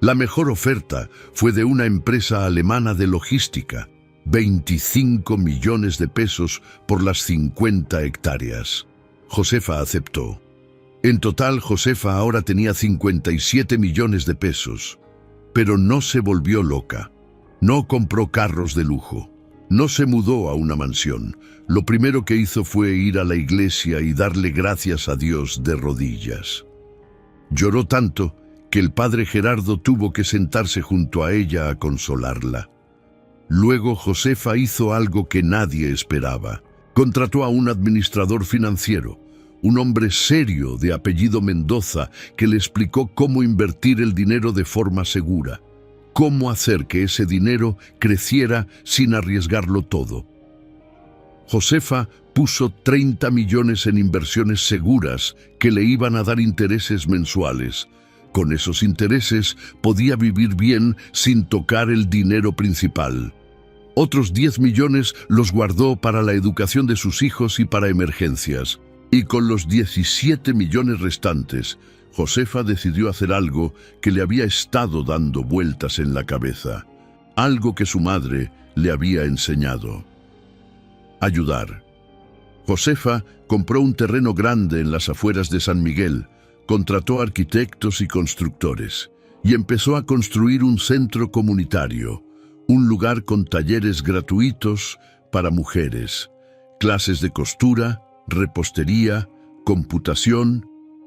La mejor oferta fue de una empresa alemana de logística. 25 millones de pesos por las 50 hectáreas. Josefa aceptó. En total, Josefa ahora tenía 57 millones de pesos. Pero no se volvió loca. No compró carros de lujo. No se mudó a una mansión. Lo primero que hizo fue ir a la iglesia y darle gracias a Dios de rodillas. Lloró tanto que el padre Gerardo tuvo que sentarse junto a ella a consolarla. Luego Josefa hizo algo que nadie esperaba. Contrató a un administrador financiero, un hombre serio de apellido Mendoza, que le explicó cómo invertir el dinero de forma segura, cómo hacer que ese dinero creciera sin arriesgarlo todo. Josefa puso 30 millones en inversiones seguras que le iban a dar intereses mensuales. Con esos intereses podía vivir bien sin tocar el dinero principal. Otros 10 millones los guardó para la educación de sus hijos y para emergencias. Y con los 17 millones restantes, Josefa decidió hacer algo que le había estado dando vueltas en la cabeza. Algo que su madre le había enseñado: ayudar. Josefa compró un terreno grande en las afueras de San Miguel, contrató arquitectos y constructores y empezó a construir un centro comunitario, un lugar con talleres gratuitos para mujeres, clases de costura, repostería, computación,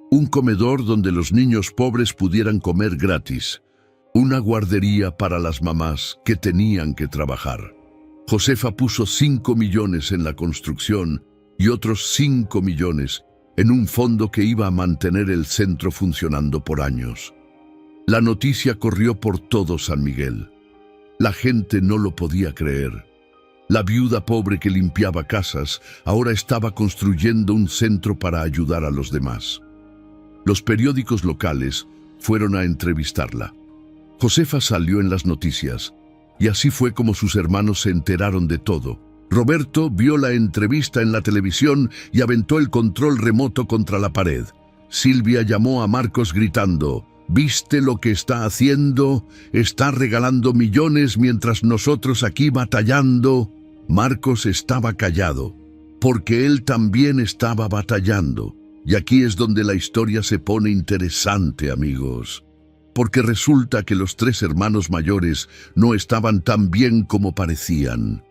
un comedor donde los niños pobres pudieran comer gratis, una guardería para las mamás que tenían que trabajar. Josefa puso 5 millones en la construcción y otros 5 millones en un fondo que iba a mantener el centro funcionando por años. La noticia corrió por todo San Miguel. La gente no lo podía creer. La viuda pobre que limpiaba casas ahora estaba construyendo un centro para ayudar a los demás. Los periódicos locales fueron a entrevistarla. Josefa salió en las noticias, y así fue como sus hermanos se enteraron de todo. Roberto vio la entrevista en la televisión y aventó el control remoto contra la pared. Silvia llamó a Marcos gritando: ¿viste lo que está haciendo? Está regalando millones mientras nosotros aquí batallando. Marcos estaba callado, porque él también estaba batallando. Y aquí es donde la historia se pone interesante, amigos. Porque resulta que los 3 hermanos mayores no estaban tan bien como parecían.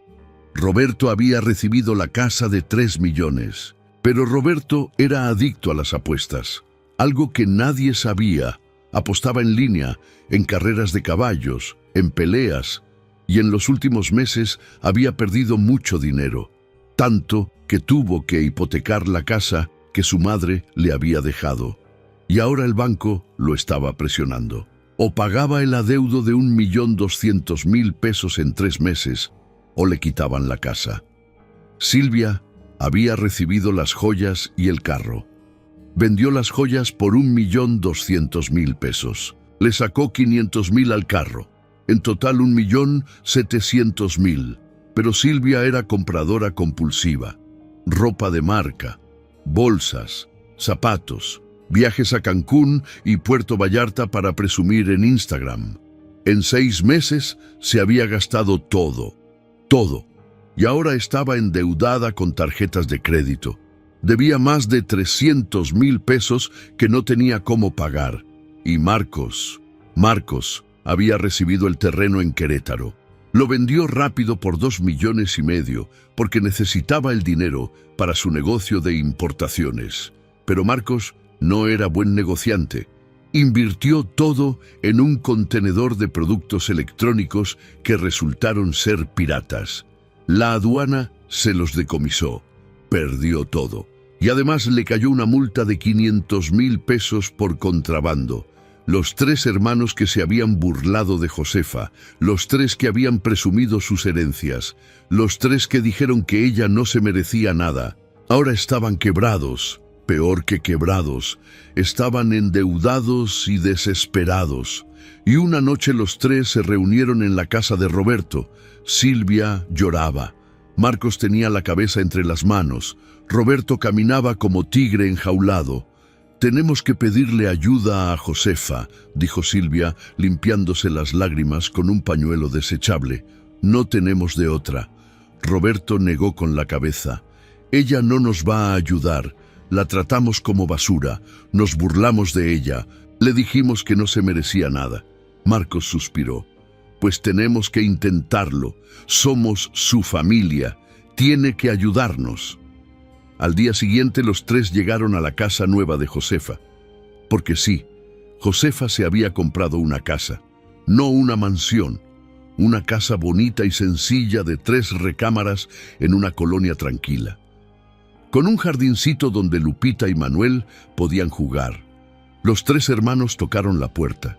Roberto había recibido la casa de 3 millones, pero Roberto era adicto a las apuestas, algo que nadie sabía. Apostaba en línea, en carreras de caballos, en peleas, y en los últimos meses había perdido mucho dinero, tanto que tuvo que hipotecar la casa que su madre le había dejado. Y ahora el banco lo estaba presionando. O pagaba el adeudo de 1.200.000 pesos en 3 meses, o le quitaban la casa. Silvia había recibido las joyas y el carro. Vendió las joyas por 1.200.000 pesos. Le sacó 500.000 al carro. En total 1.700.000. Pero Silvia era compradora compulsiva. Ropa de marca, bolsas, zapatos, viajes a Cancún y Puerto Vallarta para presumir en Instagram. En 6 meses se había gastado todo. Y ahora estaba endeudada con tarjetas de crédito. Debía más de 300.000 pesos que no tenía cómo pagar. Y Marcos había recibido el terreno en Querétaro. Lo vendió rápido por 2,5 millones porque necesitaba el dinero para su negocio de importaciones. Pero Marcos no era buen negociante. Invirtió todo en un contenedor de productos electrónicos que resultaron ser piratas. La aduana se los decomisó. Perdió todo. Y además le cayó una multa de 500.000 pesos por contrabando. Los 3 hermanos que se habían burlado de Josefa, los 3 que habían presumido sus herencias, los 3 que dijeron que ella no se merecía nada, ahora estaban quebrados, peor que quebrados, estaban endeudados y desesperados. Y una noche los 3 se reunieron en la casa de Roberto. Silvia lloraba. Marcos tenía la cabeza entre las manos. Roberto caminaba como tigre enjaulado. «Tenemos que pedirle ayuda a Josefa», dijo Silvia, limpiándose las lágrimas con un pañuelo desechable. «No tenemos de otra». Roberto negó con la cabeza. «Ella no nos va a ayudar. La tratamos como basura. Nos burlamos de ella. Le dijimos que no se merecía nada». Marcos suspiró. «Pues tenemos que intentarlo. Somos su familia. Tiene que ayudarnos». Al día siguiente los 3 llegaron a la casa nueva de Josefa. Porque sí, Josefa se había comprado una casa, no una mansión, una casa bonita y sencilla de 3 recámaras en una colonia tranquila, con un jardincito donde Lupita y Manuel podían jugar. Los 3 hermanos tocaron la puerta.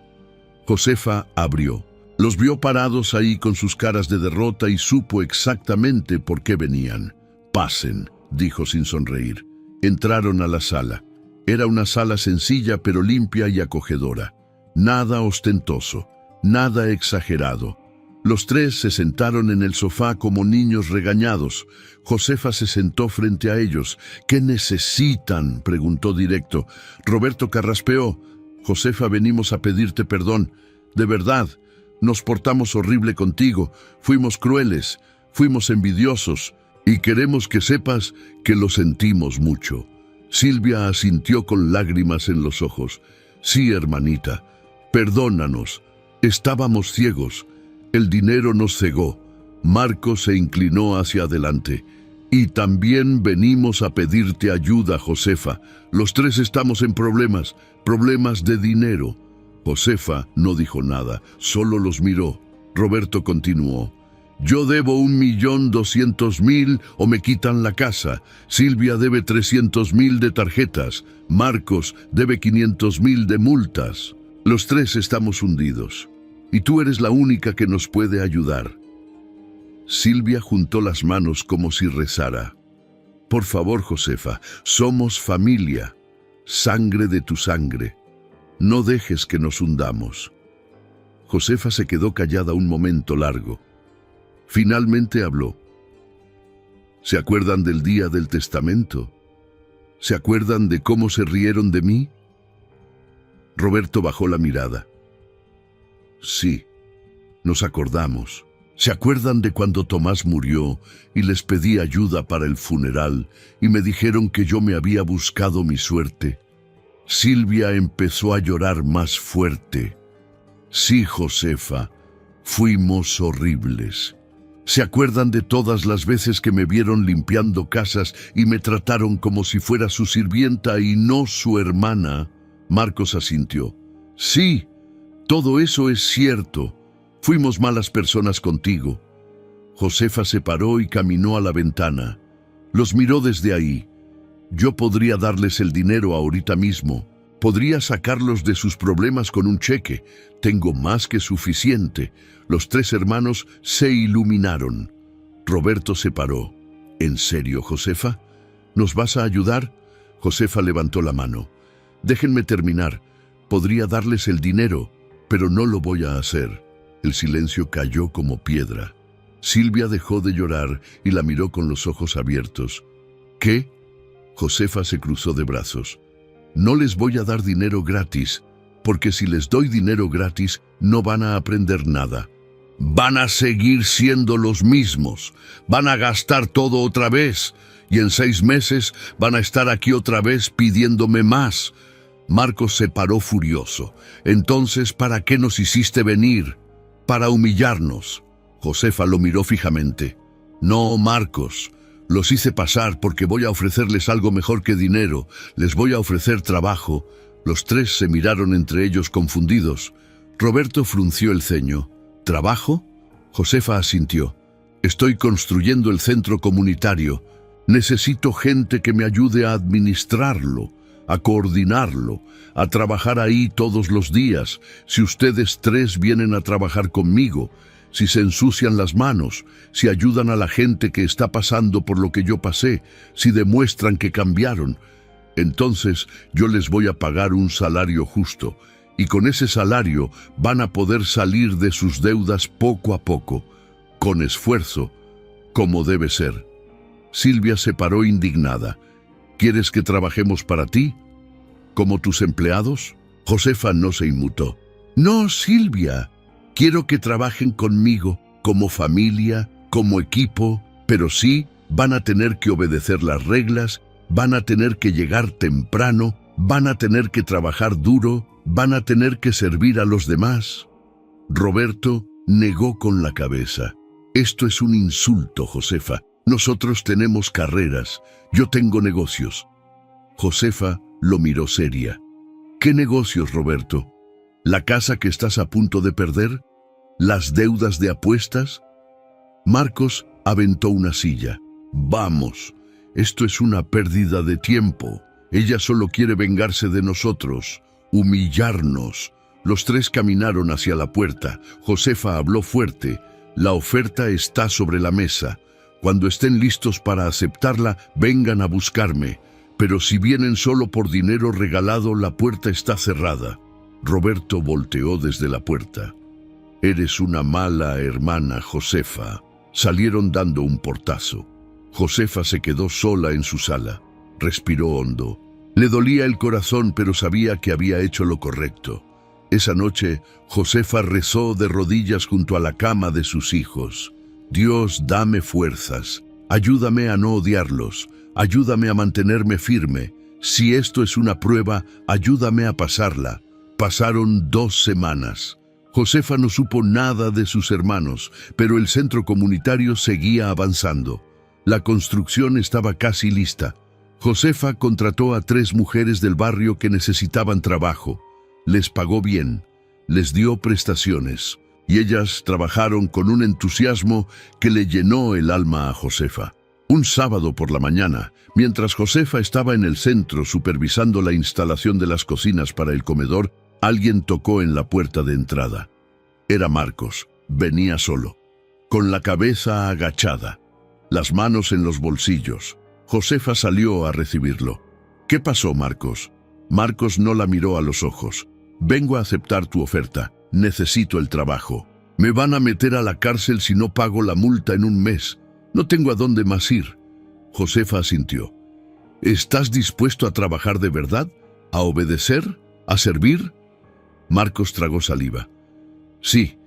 Josefa abrió. Los vio parados ahí con sus caras de derrota y supo exactamente por qué venían. «Pasen», dijo sin sonreír. Entraron a la sala. Era una sala sencilla pero limpia y acogedora. Nada ostentoso, nada exagerado. Los 3 se sentaron en el sofá como niños regañados. Josefa se sentó frente a ellos. «¿Qué necesitan?», preguntó directo. Roberto carraspeó. «Josefa, venimos a pedirte perdón. De verdad, nos portamos horrible contigo. Fuimos crueles, fuimos envidiosos. Y queremos que sepas que lo sentimos mucho». Silvia asintió con lágrimas en los ojos. «Sí, hermanita, perdónanos. Estábamos ciegos. El dinero nos cegó». Marcos se inclinó hacia adelante. «Y también venimos a pedirte ayuda, Josefa. Los 3 estamos en problemas de dinero». Josefa no dijo nada, solo los miró. Roberto continuó. «Yo debo 1.200.000 o me quitan la casa. Silvia debe 300.000 de tarjetas. Marcos debe 500.000 de multas. Los 3 estamos hundidos. Y tú eres la única que nos puede ayudar». Silvia juntó las manos como si rezara. «Por favor, Josefa, somos familia. Sangre de tu sangre. No dejes que nos hundamos». Josefa se quedó callada un momento largo. Finalmente habló. «¿Se acuerdan del día del testamento? ¿Se acuerdan de cómo se rieron de mí?». Roberto bajó la mirada. «Sí, nos acordamos. ¿Se acuerdan de cuando Tomás murió y les pedí ayuda para el funeral y me dijeron que yo me había buscado mi suerte?». Silvia empezó a llorar más fuerte. «Sí, Josefa, fuimos horribles. ¿Se acuerdan de todas las veces que me vieron limpiando casas y me trataron como si fuera su sirvienta y no su hermana?». Marcos asintió. «Sí, todo eso es cierto. Fuimos malas personas contigo». Josefa se paró y caminó a la ventana. Los miró desde ahí. Yo podría darles el dinero ahorita mismo. Podría sacarlos de sus problemas con un cheque. Tengo más que suficiente. Los tres hermanos se iluminaron. Roberto se paró. ¿En serio, Josefa? ¿Nos vas a ayudar? Josefa levantó la mano. Déjenme terminar. Podría darles el dinero, pero no lo voy a hacer. El silencio cayó como piedra. Silvia dejó de llorar y la miró con los ojos abiertos. ¿Qué? Josefa se cruzó de brazos. No les voy a dar dinero gratis, porque si les doy dinero gratis, no van a aprender nada. Van a seguir siendo los mismos. Van a gastar todo otra vez, y en 6 meses van a estar aquí otra vez pidiéndome más. Marcos se paró furioso. Entonces, ¿para qué nos hiciste venir? Para humillarnos. Josefa lo miró fijamente. No, Marcos. Los hice pasar porque voy a ofrecerles algo mejor que dinero. Les voy a ofrecer trabajo. Los tres se miraron entre ellos confundidos. Roberto frunció el ceño. ¿Trabajo? Josefa asintió. Estoy construyendo el centro comunitario. Necesito gente que me ayude a administrarlo, a coordinarlo, a trabajar ahí todos los días. Si ustedes tres vienen a trabajar conmigo, si se ensucian las manos, si ayudan a la gente que está pasando por lo que yo pasé, si demuestran que cambiaron, entonces yo les voy a pagar un salario justo, y con ese salario van a poder salir de sus deudas poco a poco, con esfuerzo, como debe ser. Silvia se paró indignada. ¿Quieres que trabajemos para ti? ¿Como tus empleados? Josefa no se inmutó. No, Silvia. Quiero que trabajen conmigo, como familia, como equipo, pero sí van a tener que obedecer las reglas, van a tener que llegar temprano, van a tener que trabajar duro, van a tener que servir a los demás. Roberto negó con la cabeza. Esto es un insulto, Josefa. Nosotros tenemos carreras, yo tengo negocios. Josefa lo miró seria. ¿Qué negocios, Roberto? ¿La casa que estás a punto de perder? ¿Las deudas de apuestas? Marcos aventó una silla. Vamos, esto es una pérdida de tiempo. Ella solo quiere vengarse de nosotros, humillarnos. Los tres caminaron hacia la puerta. Josefa habló fuerte. La oferta está sobre la mesa. Cuando estén listos para aceptarla, vengan a buscarme. Pero si vienen solo por dinero regalado, la puerta está cerrada. Roberto volteó desde la puerta. Eres una mala hermana, Josefa. Salieron dando un portazo. Josefa se quedó sola en su sala. Respiró hondo. Le dolía el corazón, pero sabía que había hecho lo correcto. Esa noche, Josefa rezó de rodillas junto a la cama de sus hijos. Dios, dame fuerzas. Ayúdame a no odiarlos. Ayúdame a mantenerme firme. Si esto es una prueba, ayúdame a pasarla. Pasaron 2 semanas. Josefa no supo nada de sus hermanos, pero el centro comunitario seguía avanzando. La construcción estaba casi lista. Josefa contrató a 3 mujeres del barrio que necesitaban trabajo. Les pagó bien, les dio prestaciones, y ellas trabajaron con un entusiasmo que le llenó el alma a Josefa. Un sábado por la mañana, mientras Josefa estaba en el centro supervisando la instalación de las cocinas para el comedor, alguien tocó en la puerta de entrada. Era Marcos. Venía solo, con la cabeza agachada, las manos en los bolsillos. Josefa salió a recibirlo. ¿Qué pasó, Marcos? Marcos no la miró a los ojos. Vengo a aceptar tu oferta. Necesito el trabajo. Me van a meter a la cárcel si no pago la multa en un mes. No tengo a dónde más ir. Josefa asintió. ¿Estás dispuesto a trabajar de verdad? ¿A obedecer? ¿A servir? Marcos tragó saliva. Sí,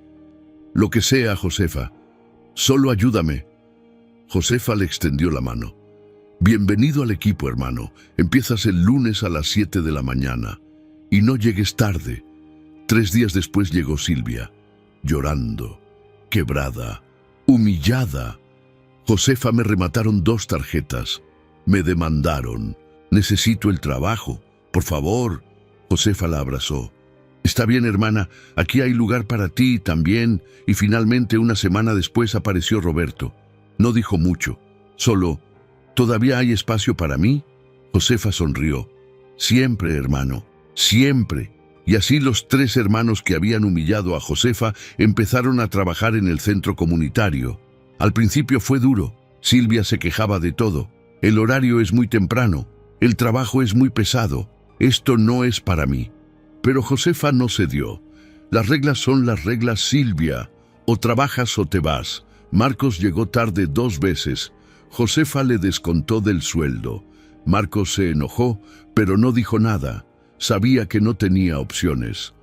lo que sea, Josefa. Solo ayúdame. Josefa le extendió la mano. Bienvenido al equipo, hermano. Empiezas el lunes a las 7 de la mañana. Y no llegues tarde. 3 días después llegó Silvia, llorando, quebrada, humillada. Josefa, me remataron 2 tarjetas. Me demandaron. Necesito el trabajo. Por favor. Josefa la abrazó. Está bien, hermana, aquí hay lugar para ti también. Y finalmente, una semana después, apareció Roberto. No dijo mucho, solo, ¿todavía hay espacio para mí? Josefa sonrió. Siempre, hermano, siempre. Y así los 3 hermanos que habían humillado a Josefa empezaron a trabajar en el centro comunitario. Al principio fue duro. Silvia se quejaba de todo. El horario es muy temprano. El trabajo es muy pesado. Esto no es para mí. Pero Josefa no cedió. Las reglas son las reglas, Silvia. O trabajas o te vas. Marcos llegó tarde 2 veces. Josefa le descontó del sueldo. Marcos se enojó, pero no dijo nada. Sabía que no tenía opciones.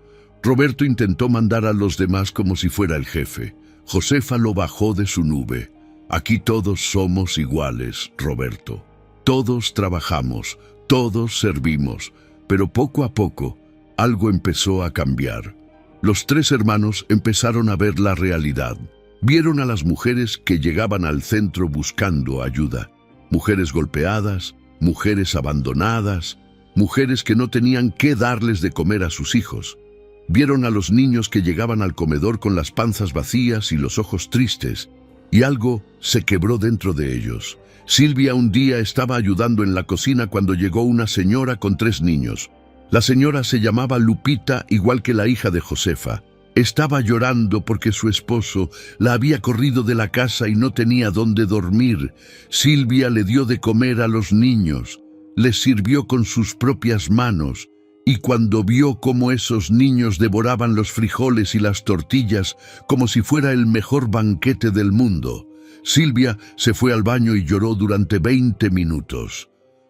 Roberto intentó mandar a los demás como si fuera el jefe. Josefa lo bajó de su nube. Aquí todos somos iguales, Roberto. Todos trabajamos, todos servimos, pero poco a poco algo empezó a cambiar. Los 3 hermanos empezaron a ver la realidad. Vieron a las mujeres que llegaban al centro buscando ayuda. Mujeres golpeadas, mujeres abandonadas, mujeres que no tenían qué darles de comer a sus hijos. Vieron a los niños que llegaban al comedor con las panzas vacías y los ojos tristes, y algo se quebró dentro de ellos. Silvia un día estaba ayudando en la cocina cuando llegó una señora con 3 niños. La señora se llamaba Lupita, igual que la hija de Josefa. Estaba llorando porque su esposo la había corrido de la casa y no tenía dónde dormir. Silvia le dio de comer a los niños. Les sirvió con sus propias manos, y cuando vio cómo esos niños devoraban los frijoles y las tortillas como si fuera el mejor banquete del mundo, Silvia se fue al baño y lloró durante 20 minutos.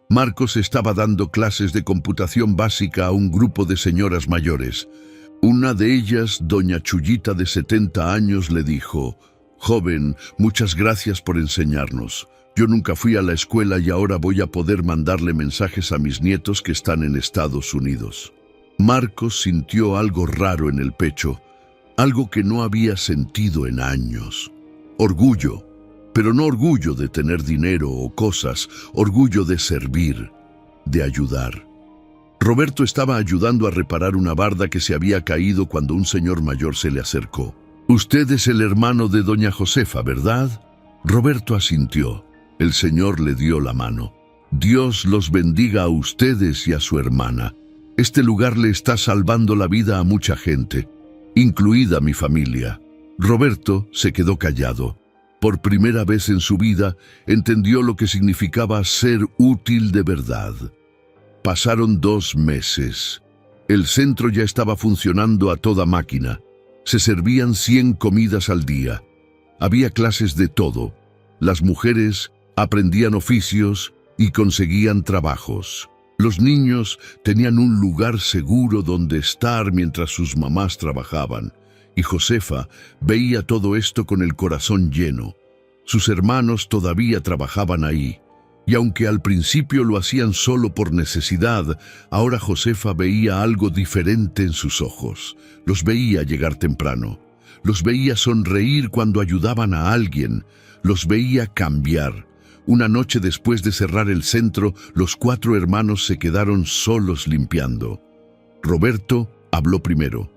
Marcos estaba dando clases de computación básica a un grupo de señoras mayores. Una de ellas, doña Chullita de 70 años, le dijo: «Joven, muchas gracias por enseñarnos. Yo nunca fui a la escuela y ahora voy a poder mandarle mensajes a mis nietos que están en Estados Unidos». Marcos sintió algo raro en el pecho, algo que no había sentido en años. Orgullo, pero no orgullo de tener dinero o cosas, orgullo de servir, de ayudar. Roberto estaba ayudando a reparar una barda que se había caído cuando un señor mayor se le acercó. «Usted es el hermano de doña Josefa, ¿verdad?». Roberto asintió. El Señor le dio la mano. «Dios los bendiga a ustedes y a su hermana. Este lugar le está salvando la vida a mucha gente, incluida mi familia». Roberto se quedó callado. Por primera vez en su vida entendió lo que significaba ser útil de verdad. Pasaron 2 meses. El centro ya estaba funcionando a toda máquina. Se servían 100 comidas al día. Había clases de todo. Las mujeres aprendían oficios y conseguían trabajos. Los niños tenían un lugar seguro donde estar mientras sus mamás trabajaban. Y Josefa veía todo esto con el corazón lleno. Sus hermanos todavía trabajaban ahí. Y aunque al principio lo hacían solo por necesidad, ahora Josefa veía algo diferente en sus ojos. Los veía llegar temprano. Los veía sonreír cuando ayudaban a alguien. Los veía cambiar. Una noche después de cerrar el centro, los 4 hermanos se quedaron solos limpiando. Roberto habló primero.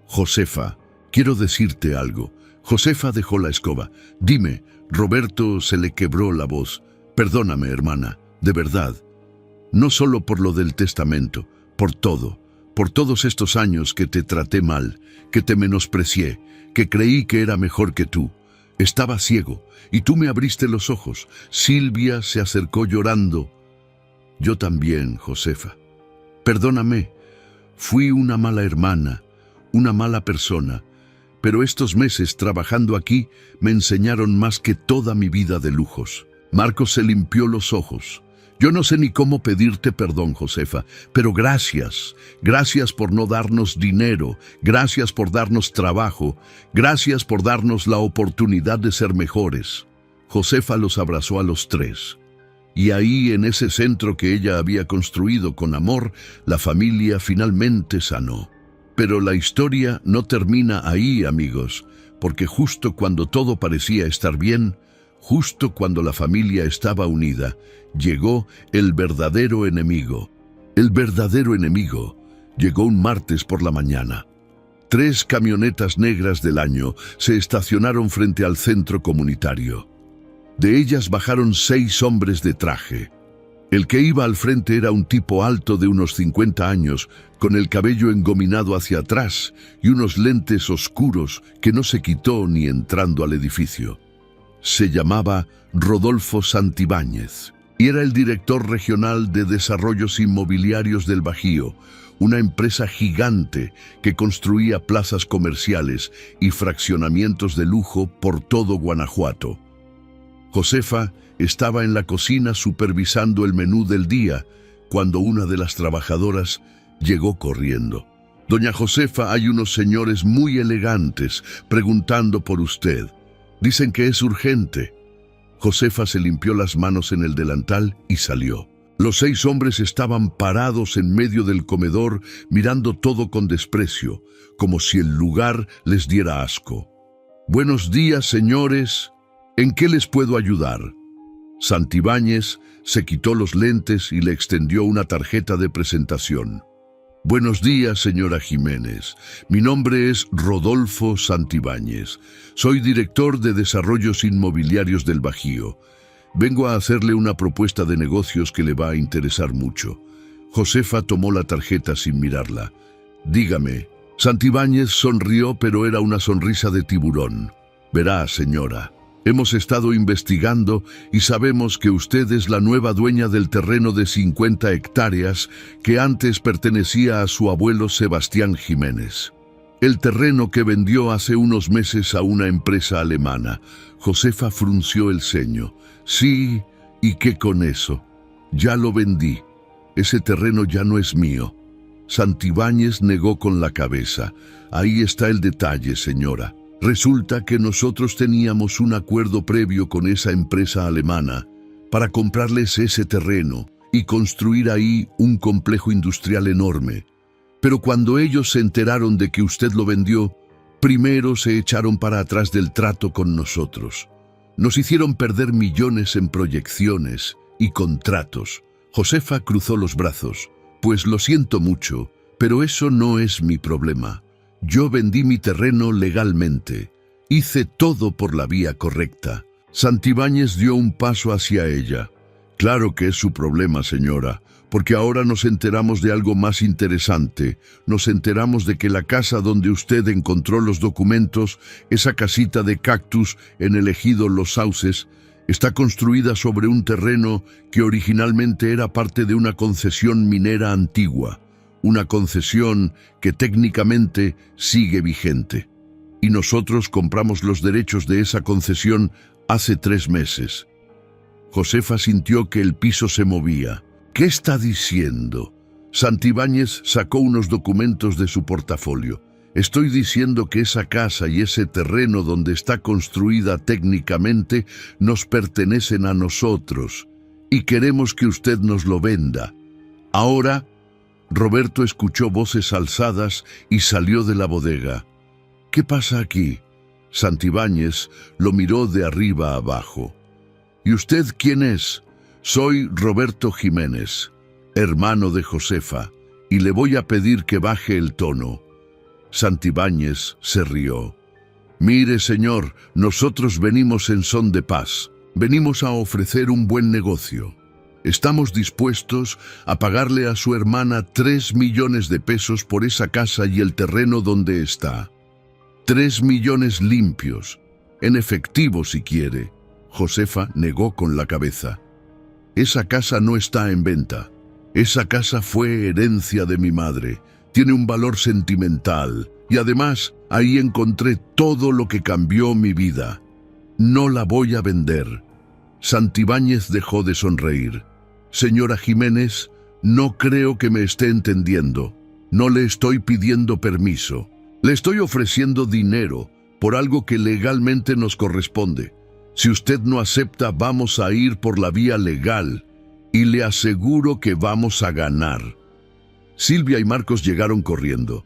«Josefa, quiero decirte algo». Josefa dejó la escoba. «Dime». Roberto se le quebró la voz. «Perdóname, hermana, de verdad. No solo por lo del testamento, por todo. Por todos estos años que te traté mal, que te menosprecié, que creí que era mejor que tú. Estaba ciego, y tú me abriste los ojos». Silvia se acercó llorando. «Yo también, Josefa. Perdóname. Fui una mala hermana, una mala persona, pero estos meses trabajando aquí me enseñaron más que toda mi vida de lujos». Marcos se limpió los ojos. «Yo no sé ni cómo pedirte perdón, Josefa, pero gracias. Gracias por no darnos dinero, gracias por darnos trabajo, gracias por darnos la oportunidad de ser mejores». Josefa los abrazó a los 3. Y ahí, en ese centro que ella había construido con amor, la familia finalmente sanó. Pero la historia no termina ahí, amigos, porque justo cuando todo parecía estar bien, justo cuando la familia estaba unida, llegó el verdadero enemigo. El verdadero enemigo llegó un martes por la mañana. 3 camionetas negras del año se estacionaron frente al centro comunitario. De ellas bajaron 6 hombres de traje. El que iba al frente era un tipo alto de unos 50 años, con el cabello engominado hacia atrás y unos lentes oscuros que no se quitó ni entrando al edificio. Se llamaba Rodolfo Santibáñez y era el director regional de Desarrollos Inmobiliarios del Bajío, una empresa gigante que construía plazas comerciales y fraccionamientos de lujo por todo Guanajuato. Josefa estaba en la cocina supervisando el menú del día cuando una de las trabajadoras llegó corriendo. «Doña Josefa, hay unos señores muy elegantes preguntando por usted. Dicen que es urgente». Josefa se limpió las manos en el delantal y salió. Los 6 hombres estaban parados en medio del comedor mirando todo con desprecio, como si el lugar les diera asco. «Buenos días, señores. ¿En qué les puedo ayudar?». Santibáñez se quitó los lentes y le extendió una tarjeta de presentación. «Buenos días, señora Jiménez. Mi nombre es Rodolfo Santibáñez. Soy director de Desarrollos Inmobiliarios del Bajío. Vengo a hacerle una propuesta de negocios que le va a interesar mucho». Josefa tomó la tarjeta sin mirarla. «Dígame». Santibáñez sonrió, pero era una sonrisa de tiburón. «Verá, señora. Hemos estado investigando y sabemos que usted es la nueva dueña del terreno de 50 hectáreas que antes pertenecía a su abuelo Sebastián Jiménez. El terreno que vendió hace unos meses a una empresa alemana». Josefa frunció el ceño. «Sí, ¿y qué con eso? Ya lo vendí. Ese terreno ya no es mío». Santibáñez negó con la cabeza. «Ahí está el detalle, señora. Resulta que nosotros teníamos un acuerdo previo con esa empresa alemana para comprarles ese terreno y construir ahí un complejo industrial enorme. Pero cuando ellos se enteraron de que usted lo vendió, primero se echaron para atrás del trato con nosotros. Nos hicieron perder millones en proyecciones y contratos». Josefa cruzó los brazos. «Pues lo siento mucho, pero eso no es mi problema. Yo vendí mi terreno legalmente. Hice todo por la vía correcta». Santibáñez dio un paso hacia ella. «Claro que es su problema, señora, porque ahora nos enteramos de algo más interesante. Nos enteramos de que la casa donde usted encontró los documentos, esa casita de cactus en el ejido Los Sauces, está construida sobre un terreno que originalmente era parte de una concesión minera antigua. Una concesión que técnicamente sigue vigente. Y nosotros compramos los derechos de esa concesión hace 3 meses». Josefa sintió que el piso se movía. «¿Qué está diciendo?». Santibáñez sacó unos documentos de su portafolio. «Estoy diciendo que esa casa y ese terreno donde está construida técnicamente nos pertenecen a nosotros y queremos que usted nos lo venda. Ahora». Roberto escuchó voces alzadas y salió de la bodega. «¿Qué pasa aquí?». Santibáñez lo miró de arriba a abajo. «¿Y usted quién es?». «Soy Roberto Jiménez, hermano de Josefa, y le voy a pedir que baje el tono». Santibáñez se rió. «Mire, señor, nosotros venimos en son de paz. Venimos a ofrecer un buen negocio. Estamos dispuestos a pagarle a su hermana 3 millones de pesos por esa casa y el terreno donde está. 3 millones limpios, en efectivo si quiere». Josefa negó con la cabeza. «Esa casa no está en venta. Esa casa fue herencia de mi madre. Tiene un valor sentimental y además ahí encontré todo lo que cambió mi vida. No la voy a vender». Santibáñez dejó de sonreír. «Señora Jiménez, no creo que me esté entendiendo. No le estoy pidiendo permiso. Le estoy ofreciendo dinero por algo que legalmente nos corresponde. Si usted no acepta, vamos a ir por la vía legal y le aseguro que vamos a ganar». Silvia y Marcos llegaron corriendo.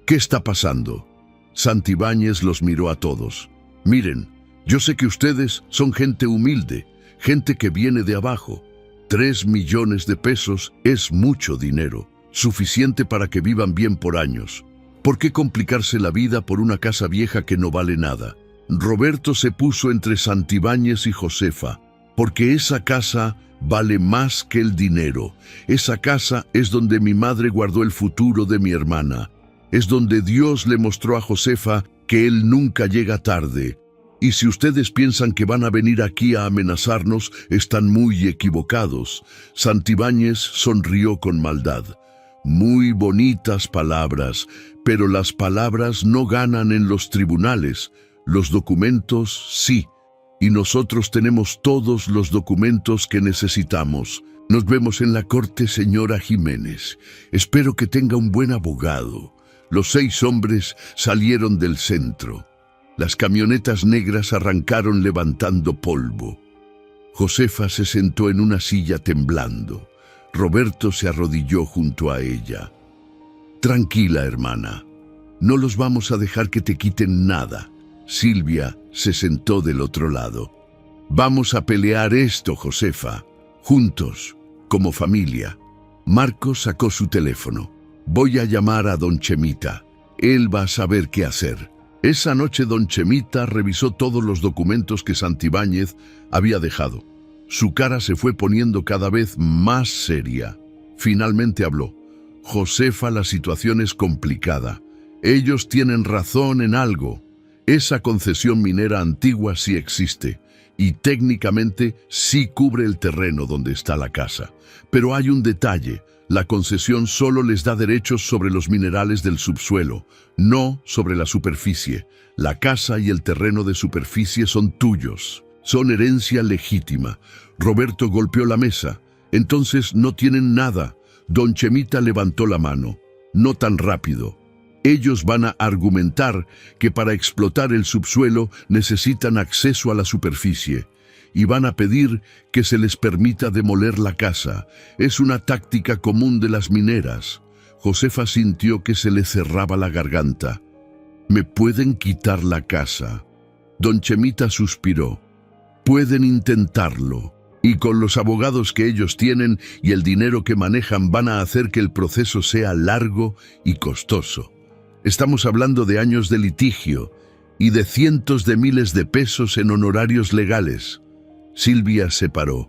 «¿Qué está pasando?». Santibáñez los miró a todos. «Miren, yo sé que ustedes son gente humilde, gente que viene de abajo. 3 millones de pesos es mucho dinero, suficiente para que vivan bien por años. ¿Por qué complicarse la vida por una casa vieja que no vale nada?». Roberto se puso entre Santibáñez y Josefa, «porque esa casa vale más que el dinero. Esa casa es donde mi madre guardó el futuro de mi hermana. Es donde Dios le mostró a Josefa que él nunca llega tarde. Y si ustedes piensan que van a venir aquí a amenazarnos, están muy equivocados. Santibáñez sonrió con maldad. Muy bonitas palabras, pero las palabras no ganan en los tribunales. Los documentos sí. Y nosotros tenemos todos los documentos que necesitamos. Nos vemos en la corte, señora Jiménez. Espero que tenga un buen abogado. Los 6 hombres salieron del centro. Las camionetas negras arrancaron levantando polvo. Josefa se sentó en una silla temblando. Roberto se arrodilló junto a ella. Tranquila, hermana. No los vamos a dejar que te quiten nada. Silvia se sentó del otro lado. Vamos a pelear esto, Josefa. Juntos, como familia. Marcos sacó su teléfono. Voy a llamar a don Chemita. Él va a saber qué hacer. Esa noche don Chemita revisó todos los documentos que Santibáñez había dejado. Su cara se fue poniendo cada vez más seria. Finalmente habló. Josefa, la situación es complicada. Ellos tienen razón en algo. Esa concesión minera antigua sí existe y técnicamente sí cubre el terreno donde está la casa. Pero hay un detalle. La concesión solo les da derechos sobre los minerales del subsuelo, no sobre la superficie. La casa y el terreno de superficie son tuyos. Son herencia legítima. Roberto golpeó la mesa. Entonces no tienen nada. Don Chemita levantó la mano. No tan rápido. Ellos van a argumentar que para explotar el subsuelo necesitan acceso a la superficie y van a pedir que se les permita demoler la casa. Es una táctica común de las mineras. Josefa sintió que se le cerraba la garganta. ¿Me pueden quitar la casa? Don Chemita suspiró. Pueden intentarlo. Y con los abogados que ellos tienen y el dinero que manejan van a hacer que el proceso sea largo y costoso. Estamos hablando de años de litigio y de cientos de miles de pesos en honorarios legales. Silvia se paró.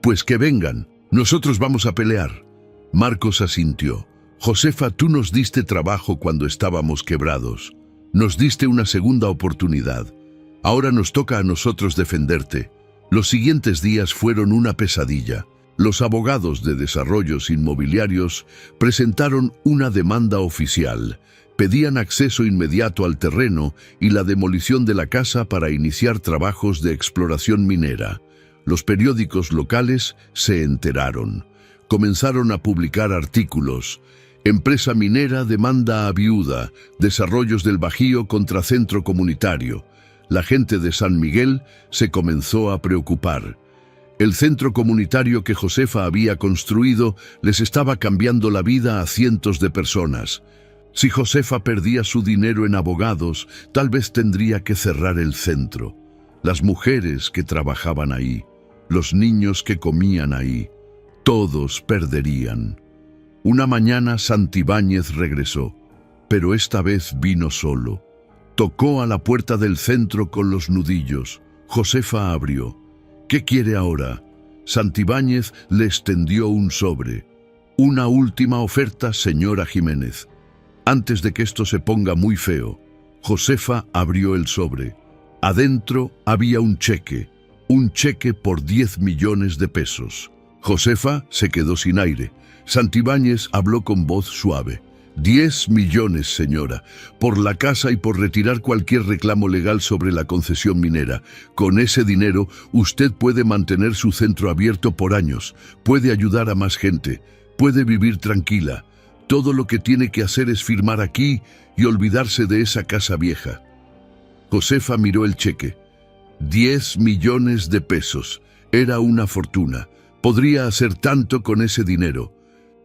Pues que vengan, nosotros vamos a pelear. Marcos asintió. Josefa, tú nos diste trabajo cuando estábamos quebrados. Nos diste una segunda oportunidad. Ahora nos toca a nosotros defenderte. Los siguientes días fueron una pesadilla. Los abogados de desarrollos inmobiliarios presentaron una demanda oficial. Pedían acceso inmediato al terreno y la demolición de la casa para iniciar trabajos de exploración minera. Los periódicos locales se enteraron. Comenzaron a publicar artículos. Empresa minera demanda a viuda, desarrollos del Bajío contra centro comunitario. La gente de San Miguel se comenzó a preocupar. El centro comunitario que Josefa había construido les estaba cambiando la vida a cientos de personas. Si Josefa perdía su dinero en abogados, tal vez tendría que cerrar el centro. Las mujeres que trabajaban ahí, los niños que comían ahí, todos perderían. Una mañana Santibáñez regresó, pero esta vez vino solo. Tocó a la puerta del centro con los nudillos. Josefa abrió. ¿Qué quiere ahora? Santibáñez le extendió un sobre. Una última oferta, señora Jiménez. Antes de que esto se ponga muy feo, Josefa abrió el sobre. Adentro había un cheque por 10 millones de pesos. Josefa se quedó sin aire. Santibáñez habló con voz suave. 10 millones, señora, por la casa y por retirar cualquier reclamo legal sobre la concesión minera. Con ese dinero, usted puede mantener su centro abierto por años, puede ayudar a más gente, puede vivir tranquila. Todo lo que tiene que hacer es firmar aquí y olvidarse de esa casa vieja. Josefa miró el cheque. 10 millones de pesos. Era una fortuna. Podría hacer tanto con ese dinero.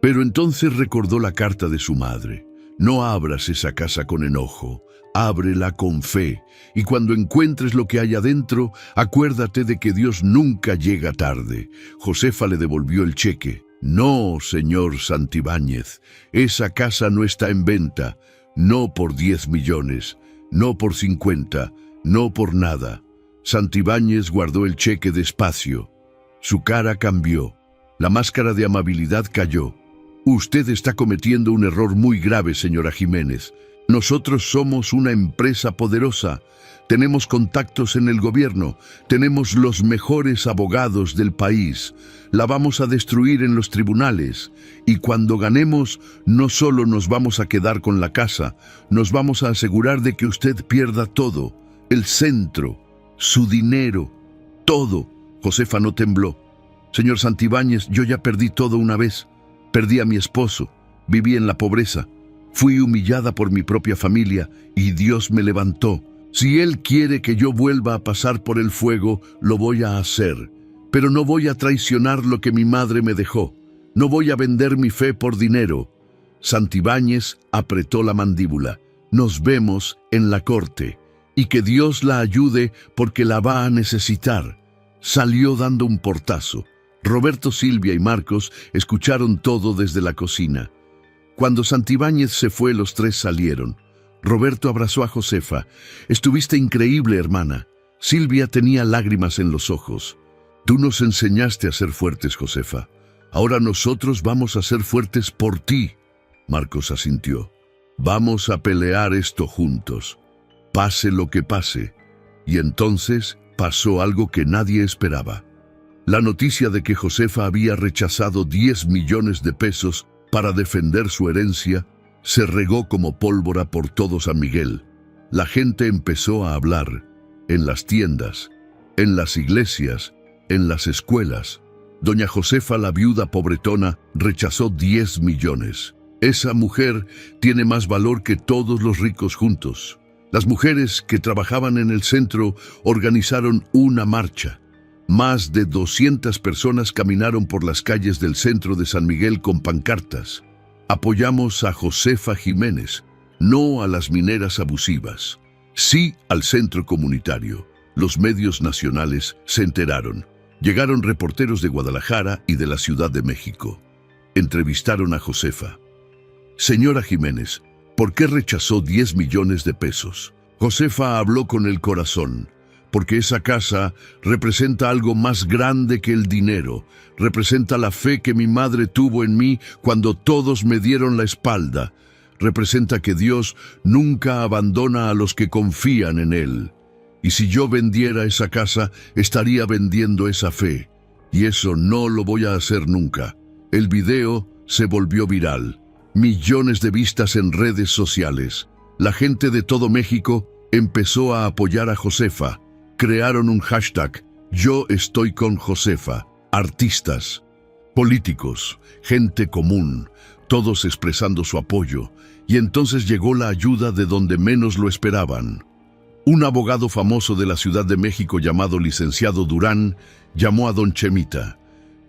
Pero entonces recordó la carta de su madre. No abras esa casa con enojo, ábrela con fe, y cuando encuentres lo que hay adentro, acuérdate de que Dios nunca llega tarde. Josefa le devolvió el cheque. No, señor Santibáñez, esa casa no está en venta, no por 10 millones, no por 50, no por nada. Santibáñez guardó el cheque despacio. Su cara cambió. La máscara de amabilidad cayó. Usted está cometiendo un error muy grave, señora Jiménez. Nosotros somos una empresa poderosa. Tenemos contactos en el gobierno. Tenemos los mejores abogados del país. La vamos a destruir en los tribunales. Y cuando ganemos, no solo nos vamos a quedar con la casa, nos vamos a asegurar de que usted pierda todo. El centro, su dinero, todo. Josefa no tembló. Señor Santibáñez, yo ya perdí todo una vez. Perdí a mi esposo. Viví en la pobreza. Fui humillada por mi propia familia y Dios me levantó. Si Él quiere que yo vuelva a pasar por el fuego, lo voy a hacer. Pero no voy a traicionar lo que mi madre me dejó. No voy a vender mi fe por dinero. Santibáñez apretó la mandíbula. Nos vemos en la corte. Y que Dios la ayude porque la va a necesitar. Salió dando un portazo. Roberto, Silvia y Marcos escucharon todo desde la cocina. Cuando Santibáñez se fue, los tres salieron. Roberto abrazó a Josefa. Estuviste increíble, hermana. Silvia tenía lágrimas en los ojos. Tú nos enseñaste a ser fuertes, Josefa. Ahora nosotros vamos a ser fuertes por ti. Marcos asintió. Vamos a pelear esto juntos. Pase lo que pase. Y entonces pasó algo que nadie esperaba. La noticia de que Josefa había rechazado 10 millones de pesos para defender su herencia se regó como pólvora por todo San Miguel. La gente empezó a hablar, en las tiendas, en las iglesias, en las escuelas. Doña Josefa, la viuda pobretona, rechazó 10 millones. Esa mujer tiene más valor que todos los ricos juntos. Las mujeres que trabajaban en el centro organizaron una marcha. Más de 200 personas caminaron por las calles del centro de San Miguel con pancartas. Apoyamos a Josefa Jiménez, no a las mineras abusivas. Sí al centro comunitario. Los medios nacionales se enteraron. Llegaron reporteros de Guadalajara y de la Ciudad de México. Entrevistaron a Josefa. Señora Jiménez, ¿por qué rechazó 10 millones de pesos? Josefa habló con el corazón. Porque esa casa representa algo más grande que el dinero, representa la fe que mi madre tuvo en mí cuando todos me dieron la espalda, representa que Dios nunca abandona a los que confían en Él. Y si yo vendiera esa casa, estaría vendiendo esa fe, y eso no lo voy a hacer nunca. El video se volvió viral, millones de vistas en redes sociales. La gente de todo México empezó a apoyar a Josefa. Crearon un hashtag, Yo estoy con Josefa, artistas, políticos, gente común, todos expresando su apoyo, y entonces llegó la ayuda de donde menos lo esperaban. Un abogado famoso de la Ciudad de México llamado licenciado Durán llamó a don Chemita.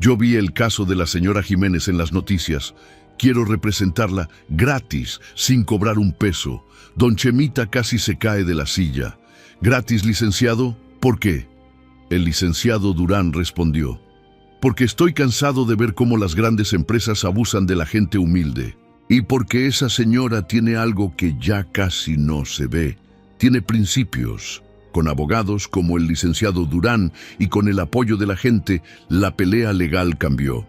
Yo vi el caso de la señora Jiménez en las noticias. Quiero representarla gratis, sin cobrar un peso. Don Chemita casi se cae de la silla. ¿Gratis, licenciado? ¿Por qué? El licenciado Durán respondió, porque estoy cansado de ver cómo las grandes empresas abusan de la gente humilde. Y porque esa señora tiene algo que ya casi no se ve. Tiene principios. Con abogados como el licenciado Durán y con el apoyo de la gente, la pelea legal cambió.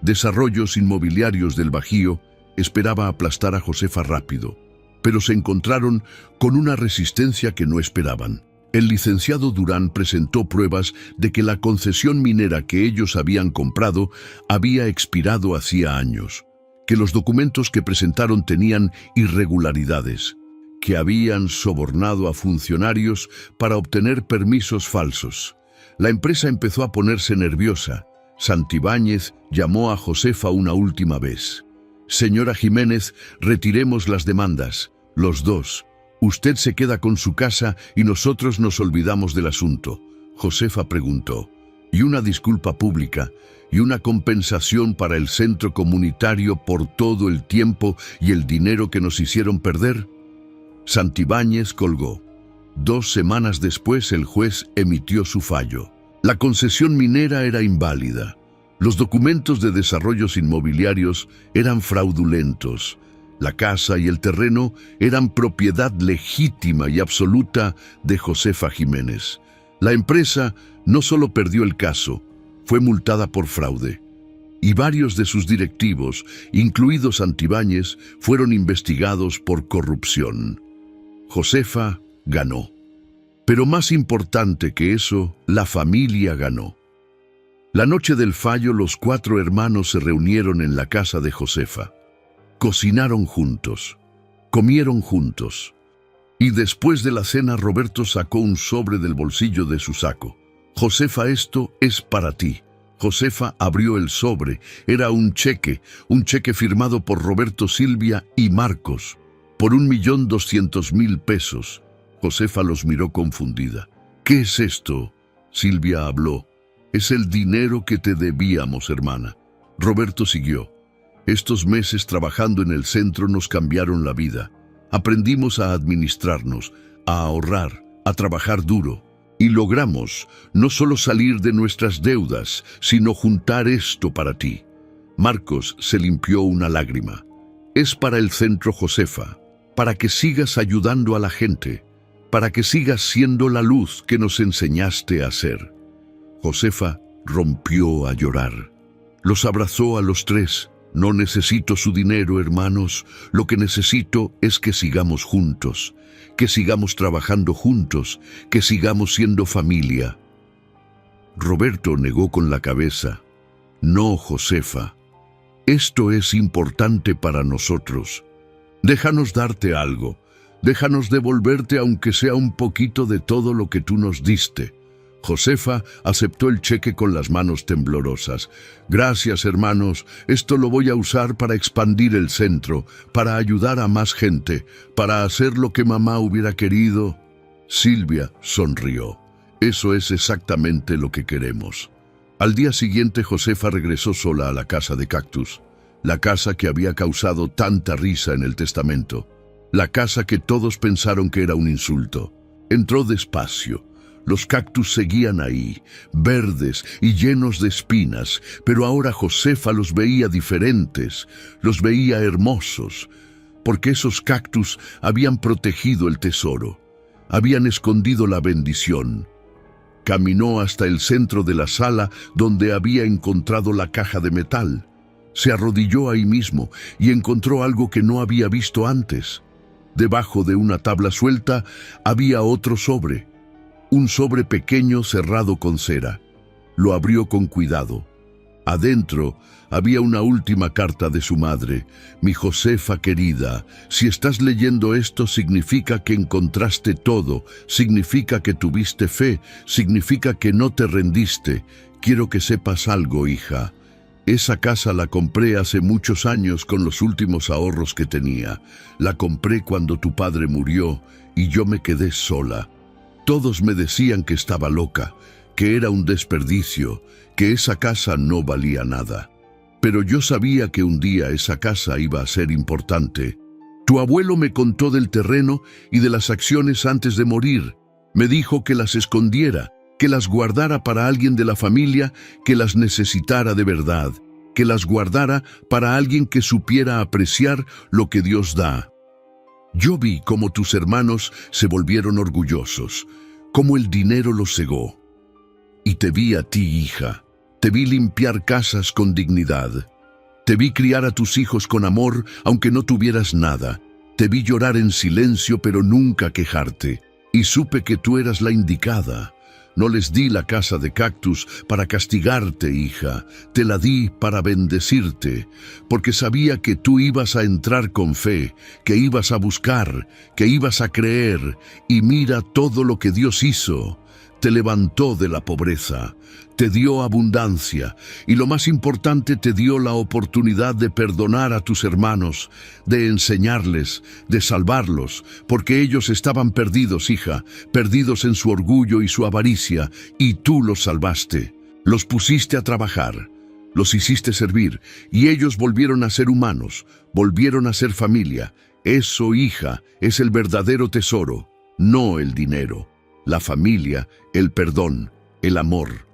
Desarrollos Inmobiliarios del Bajío esperaba aplastar a Josefa rápido, pero se encontraron con una resistencia que no esperaban. El licenciado Durán presentó pruebas de que la concesión minera que ellos habían comprado había expirado hacía años, que los documentos que presentaron tenían irregularidades, que habían sobornado a funcionarios para obtener permisos falsos. La empresa empezó a ponerse nerviosa. Santibáñez llamó a Josefa una última vez. Señora Jiménez, retiremos las demandas, los dos. Usted se queda con su casa y nosotros nos olvidamos del asunto. Josefa preguntó, ¿y una disculpa pública y una compensación para el centro comunitario por todo el tiempo y el dinero que nos hicieron perder? Santibáñez colgó. 2 semanas después el juez emitió su fallo. La concesión minera era inválida. Los documentos de desarrollos inmobiliarios eran fraudulentos. La casa y el terreno eran propiedad legítima y absoluta de Josefa Jiménez. La empresa no solo perdió el caso, fue multada por fraude. Y varios de sus directivos, incluidos Antibáñez, fueron investigados por corrupción. Josefa ganó. Pero más importante que eso, la familia ganó. La noche del fallo, los 4 hermanos se reunieron en la casa de Josefa. Cocinaron juntos, comieron juntos. Y después de la cena, Roberto sacó un sobre del bolsillo de su saco. Josefa, esto es para ti. Josefa abrió el sobre. Era un cheque firmado por Roberto, Silvia y Marcos, por 1.200.000 pesos. Josefa los miró confundida. ¿Qué es esto? Silvia habló. Es el dinero que te debíamos, hermana. Roberto siguió. Estos meses trabajando en el centro nos cambiaron la vida. Aprendimos a administrarnos, a ahorrar, a trabajar duro. Y logramos no solo salir de nuestras deudas, sino juntar esto para ti. Marcos se limpió una lágrima. Es para el centro, Josefa, para que sigas ayudando a la gente, para que sigas siendo la luz que nos enseñaste a ser. Josefa rompió a llorar. Los abrazó a los 3. No necesito su dinero, hermanos. Lo que necesito es que sigamos juntos, que sigamos trabajando juntos, que sigamos siendo familia. Roberto negó con la cabeza. No, Josefa. Esto es importante para nosotros. Déjanos darte algo. Déjanos devolverte aunque sea un poquito de todo lo que tú nos diste. Josefa aceptó el cheque con las manos temblorosas. Gracias, hermanos. Esto lo voy a usar para expandir el centro, para ayudar a más gente, para hacer lo que mamá hubiera querido. Silvia sonrió. Eso es exactamente lo que queremos. Al día siguiente, Josefa regresó sola a la casa de Cactus, la casa que había causado tanta risa en el testamento, la casa que todos pensaron que era un insulto. Entró despacio. Los cactus seguían ahí, verdes y llenos de espinas, pero ahora Josefa los veía diferentes, los veía hermosos, porque esos cactus habían protegido el tesoro, habían escondido la bendición. Caminó hasta el centro de la sala donde había encontrado la caja de metal. Se arrodilló ahí mismo y encontró algo que no había visto antes. Debajo de una tabla suelta había otro sobre. Un sobre pequeño cerrado con cera. Lo abrió con cuidado. Adentro había una última carta de su madre. Mi Josefa querida, si estás leyendo esto significa que encontraste todo, significa que tuviste fe, significa que no te rendiste. Quiero que sepas algo, hija. Esa casa la compré hace muchos años con los últimos ahorros que tenía. La compré cuando tu padre murió y yo me quedé sola. Todos me decían que estaba loca, que era un desperdicio, que esa casa no valía nada. Pero yo sabía que un día esa casa iba a ser importante. Tu abuelo me contó del terreno y de las acciones antes de morir. Me dijo que las escondiera, que las guardara para alguien de la familia que las necesitara de verdad, que las guardara para alguien que supiera apreciar lo que Dios da. Yo vi cómo tus hermanos se volvieron orgullosos, cómo el dinero los cegó. Y te vi a ti, hija. Te vi limpiar casas con dignidad. Te vi criar a tus hijos con amor, aunque no tuvieras nada. Te vi llorar en silencio, pero nunca quejarte. Y supe que tú eras la indicada. No les di la casa de Cactus para castigarte, hija. Te la di para bendecirte, porque sabía que tú ibas a entrar con fe, que ibas a buscar, que ibas a creer. Y mira todo lo que Dios hizo. Te levantó de la pobreza, te dio abundancia y lo más importante, te dio la oportunidad de perdonar a tus hermanos, de enseñarles, de salvarlos, porque ellos estaban perdidos, hija, perdidos en su orgullo y su avaricia, y tú los salvaste. Los pusiste a trabajar, los hiciste servir, y ellos volvieron a ser humanos, volvieron a ser familia. Eso, hija, es el verdadero tesoro, no el dinero. La familia, el perdón, el amor.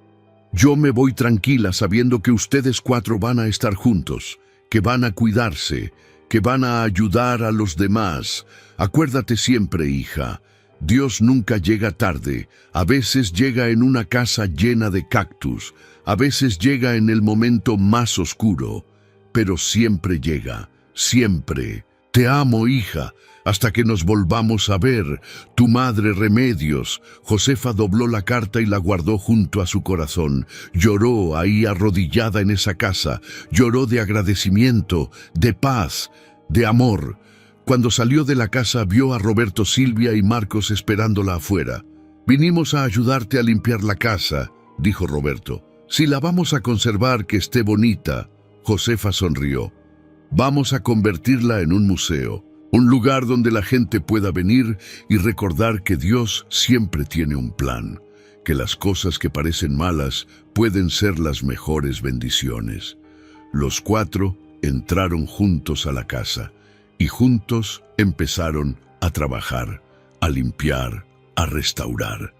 Yo me voy tranquila sabiendo que ustedes 4 van a estar juntos, que van a cuidarse, que van a ayudar a los demás. Acuérdate siempre, hija, Dios nunca llega tarde. A veces llega en una casa llena de cactus, A veces llega en el momento más oscuro, pero siempre llega, siempre. Te amo, hija, hasta que nos volvamos a ver. Tu madre Remedios. Josefa dobló la carta y la guardó junto a su corazón. Lloró ahí arrodillada en esa casa. Lloró de agradecimiento, de paz, de amor. Cuando salió de la casa vio a Roberto, Silvia y Marcos esperándola afuera. «Vinimos a ayudarte a limpiar la casa», dijo Roberto. «Si la vamos a conservar, que esté bonita». Josefa sonrió. «Vamos a convertirla en un museo, un lugar donde la gente pueda venir y recordar que Dios siempre tiene un plan, que las cosas que parecen malas pueden ser las mejores bendiciones». Los 4 entraron juntos a la casa y juntos empezaron a trabajar, a limpiar, a restaurar.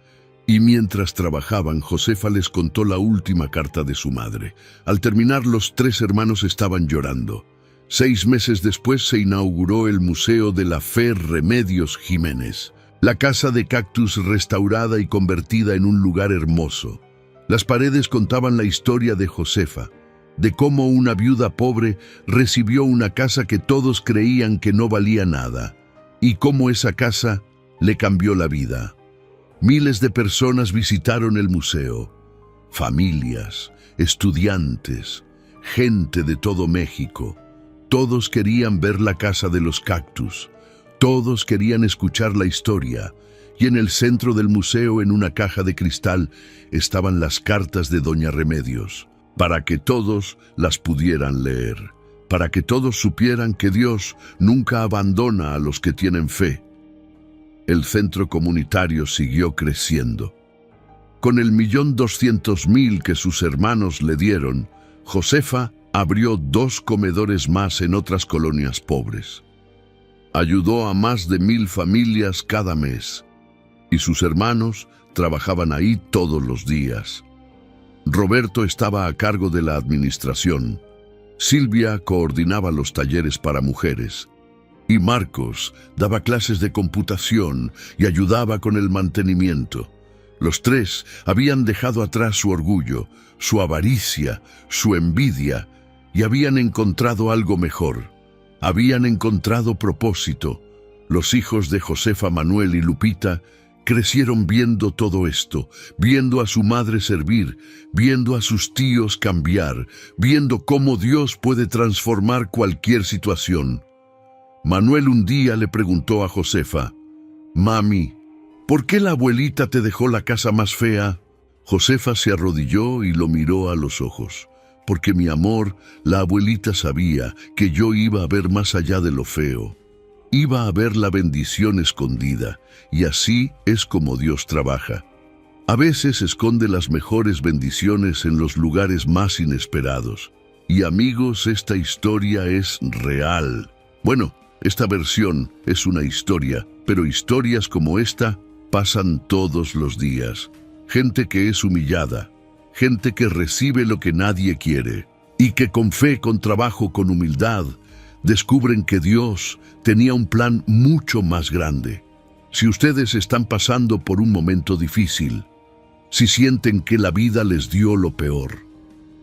Y mientras trabajaban, Josefa les contó la última carta de su madre. Al terminar, los 3 hermanos estaban llorando. 6 meses después se inauguró el Museo de la Fe Remedios Jiménez, la casa de cactus restaurada y convertida en un lugar hermoso. Las paredes contaban la historia de Josefa, de cómo una viuda pobre recibió una casa que todos creían que no valía nada, y cómo esa casa le cambió la vida. Miles de personas visitaron el museo, familias, estudiantes, gente de todo México. Todos querían ver la casa de los cactus, todos querían escuchar la historia, y en el centro del museo, en una caja de cristal, estaban las cartas de Doña Remedios, para que todos las pudieran leer, para que todos supieran que Dios nunca abandona a los que tienen fe. El centro comunitario siguió creciendo. Con el 1.200.000 que sus hermanos le dieron, Josefa abrió 2 comedores más en otras colonias pobres. Ayudó a más de 1.000 familias cada mes, y sus hermanos trabajaban ahí todos los días. Roberto estaba a cargo de la administración. Silvia coordinaba los talleres para mujeres. Y Marcos daba clases de computación y ayudaba con el mantenimiento. Los 3 habían dejado atrás su orgullo, su avaricia, su envidia, y habían encontrado algo mejor. Habían encontrado propósito. Los hijos de Josefa, Manuel y Lupita crecieron viendo todo esto, viendo a su madre servir, viendo a sus tíos cambiar, viendo cómo Dios puede transformar cualquier situación. Manuel un día le preguntó a Josefa: «Mami, ¿por qué la abuelita te dejó la casa más fea?» Josefa se arrodilló y lo miró a los ojos. «Porque mi amor, la abuelita sabía que yo iba a ver más allá de lo feo. Iba a ver la bendición escondida, y así es como Dios trabaja. A veces esconde las mejores bendiciones en los lugares más inesperados. Y amigos, esta historia es real. Bueno, esta versión es una historia, pero historias como esta pasan todos los días. Gente que es humillada, gente que recibe lo que nadie quiere, y que con fe, con trabajo, con humildad, descubren que Dios tenía un plan mucho más grande. Si ustedes están pasando por un momento difícil, si sienten que la vida les dio lo peor,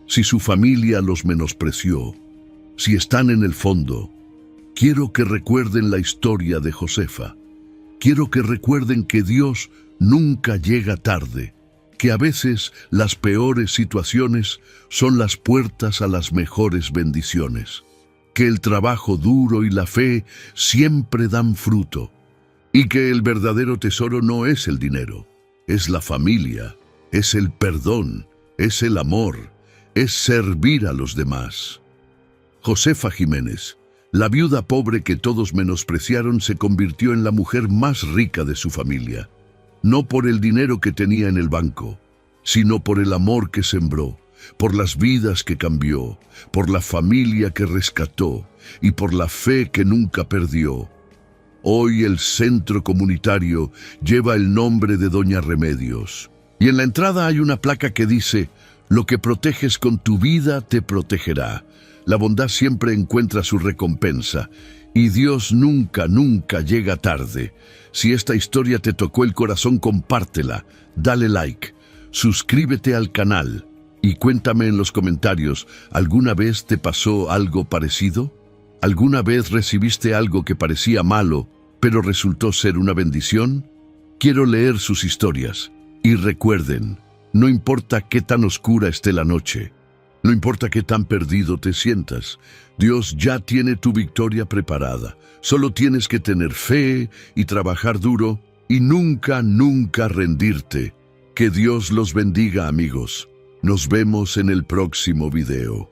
si su familia los menospreció, si están en el fondo, quiero que recuerden la historia de Josefa. Quiero que recuerden que Dios nunca llega tarde, que a veces las peores situaciones son las puertas a las mejores bendiciones, que el trabajo duro y la fe siempre dan fruto, y que el verdadero tesoro no es el dinero, es la familia, es el perdón, es el amor, es servir a los demás. Josefa Jiménez, la viuda pobre que todos menospreciaron, se convirtió en la mujer más rica de su familia, no por el dinero que tenía en el banco, sino por el amor que sembró, por las vidas que cambió, por la familia que rescató y por la fe que nunca perdió. Hoy el centro comunitario lleva el nombre de Doña Remedios, y en la entrada hay una placa que dice: «Lo que proteges con tu vida te protegerá». La bondad siempre encuentra su recompensa, y Dios nunca, nunca llega tarde. Si esta historia te tocó el corazón, compártela, dale like, suscríbete al canal Y cuéntame en los comentarios, ¿alguna vez te pasó algo parecido? ¿Alguna vez recibiste algo que parecía malo, pero resultó ser una bendición? Quiero leer sus historias. Y recuerden, no importa qué tan oscura esté la noche, no importa qué tan perdido te sientas, Dios ya tiene tu victoria preparada. Solo tienes que tener fe y trabajar duro y nunca, nunca rendirte. Que Dios los bendiga, amigos. Nos vemos en el próximo video.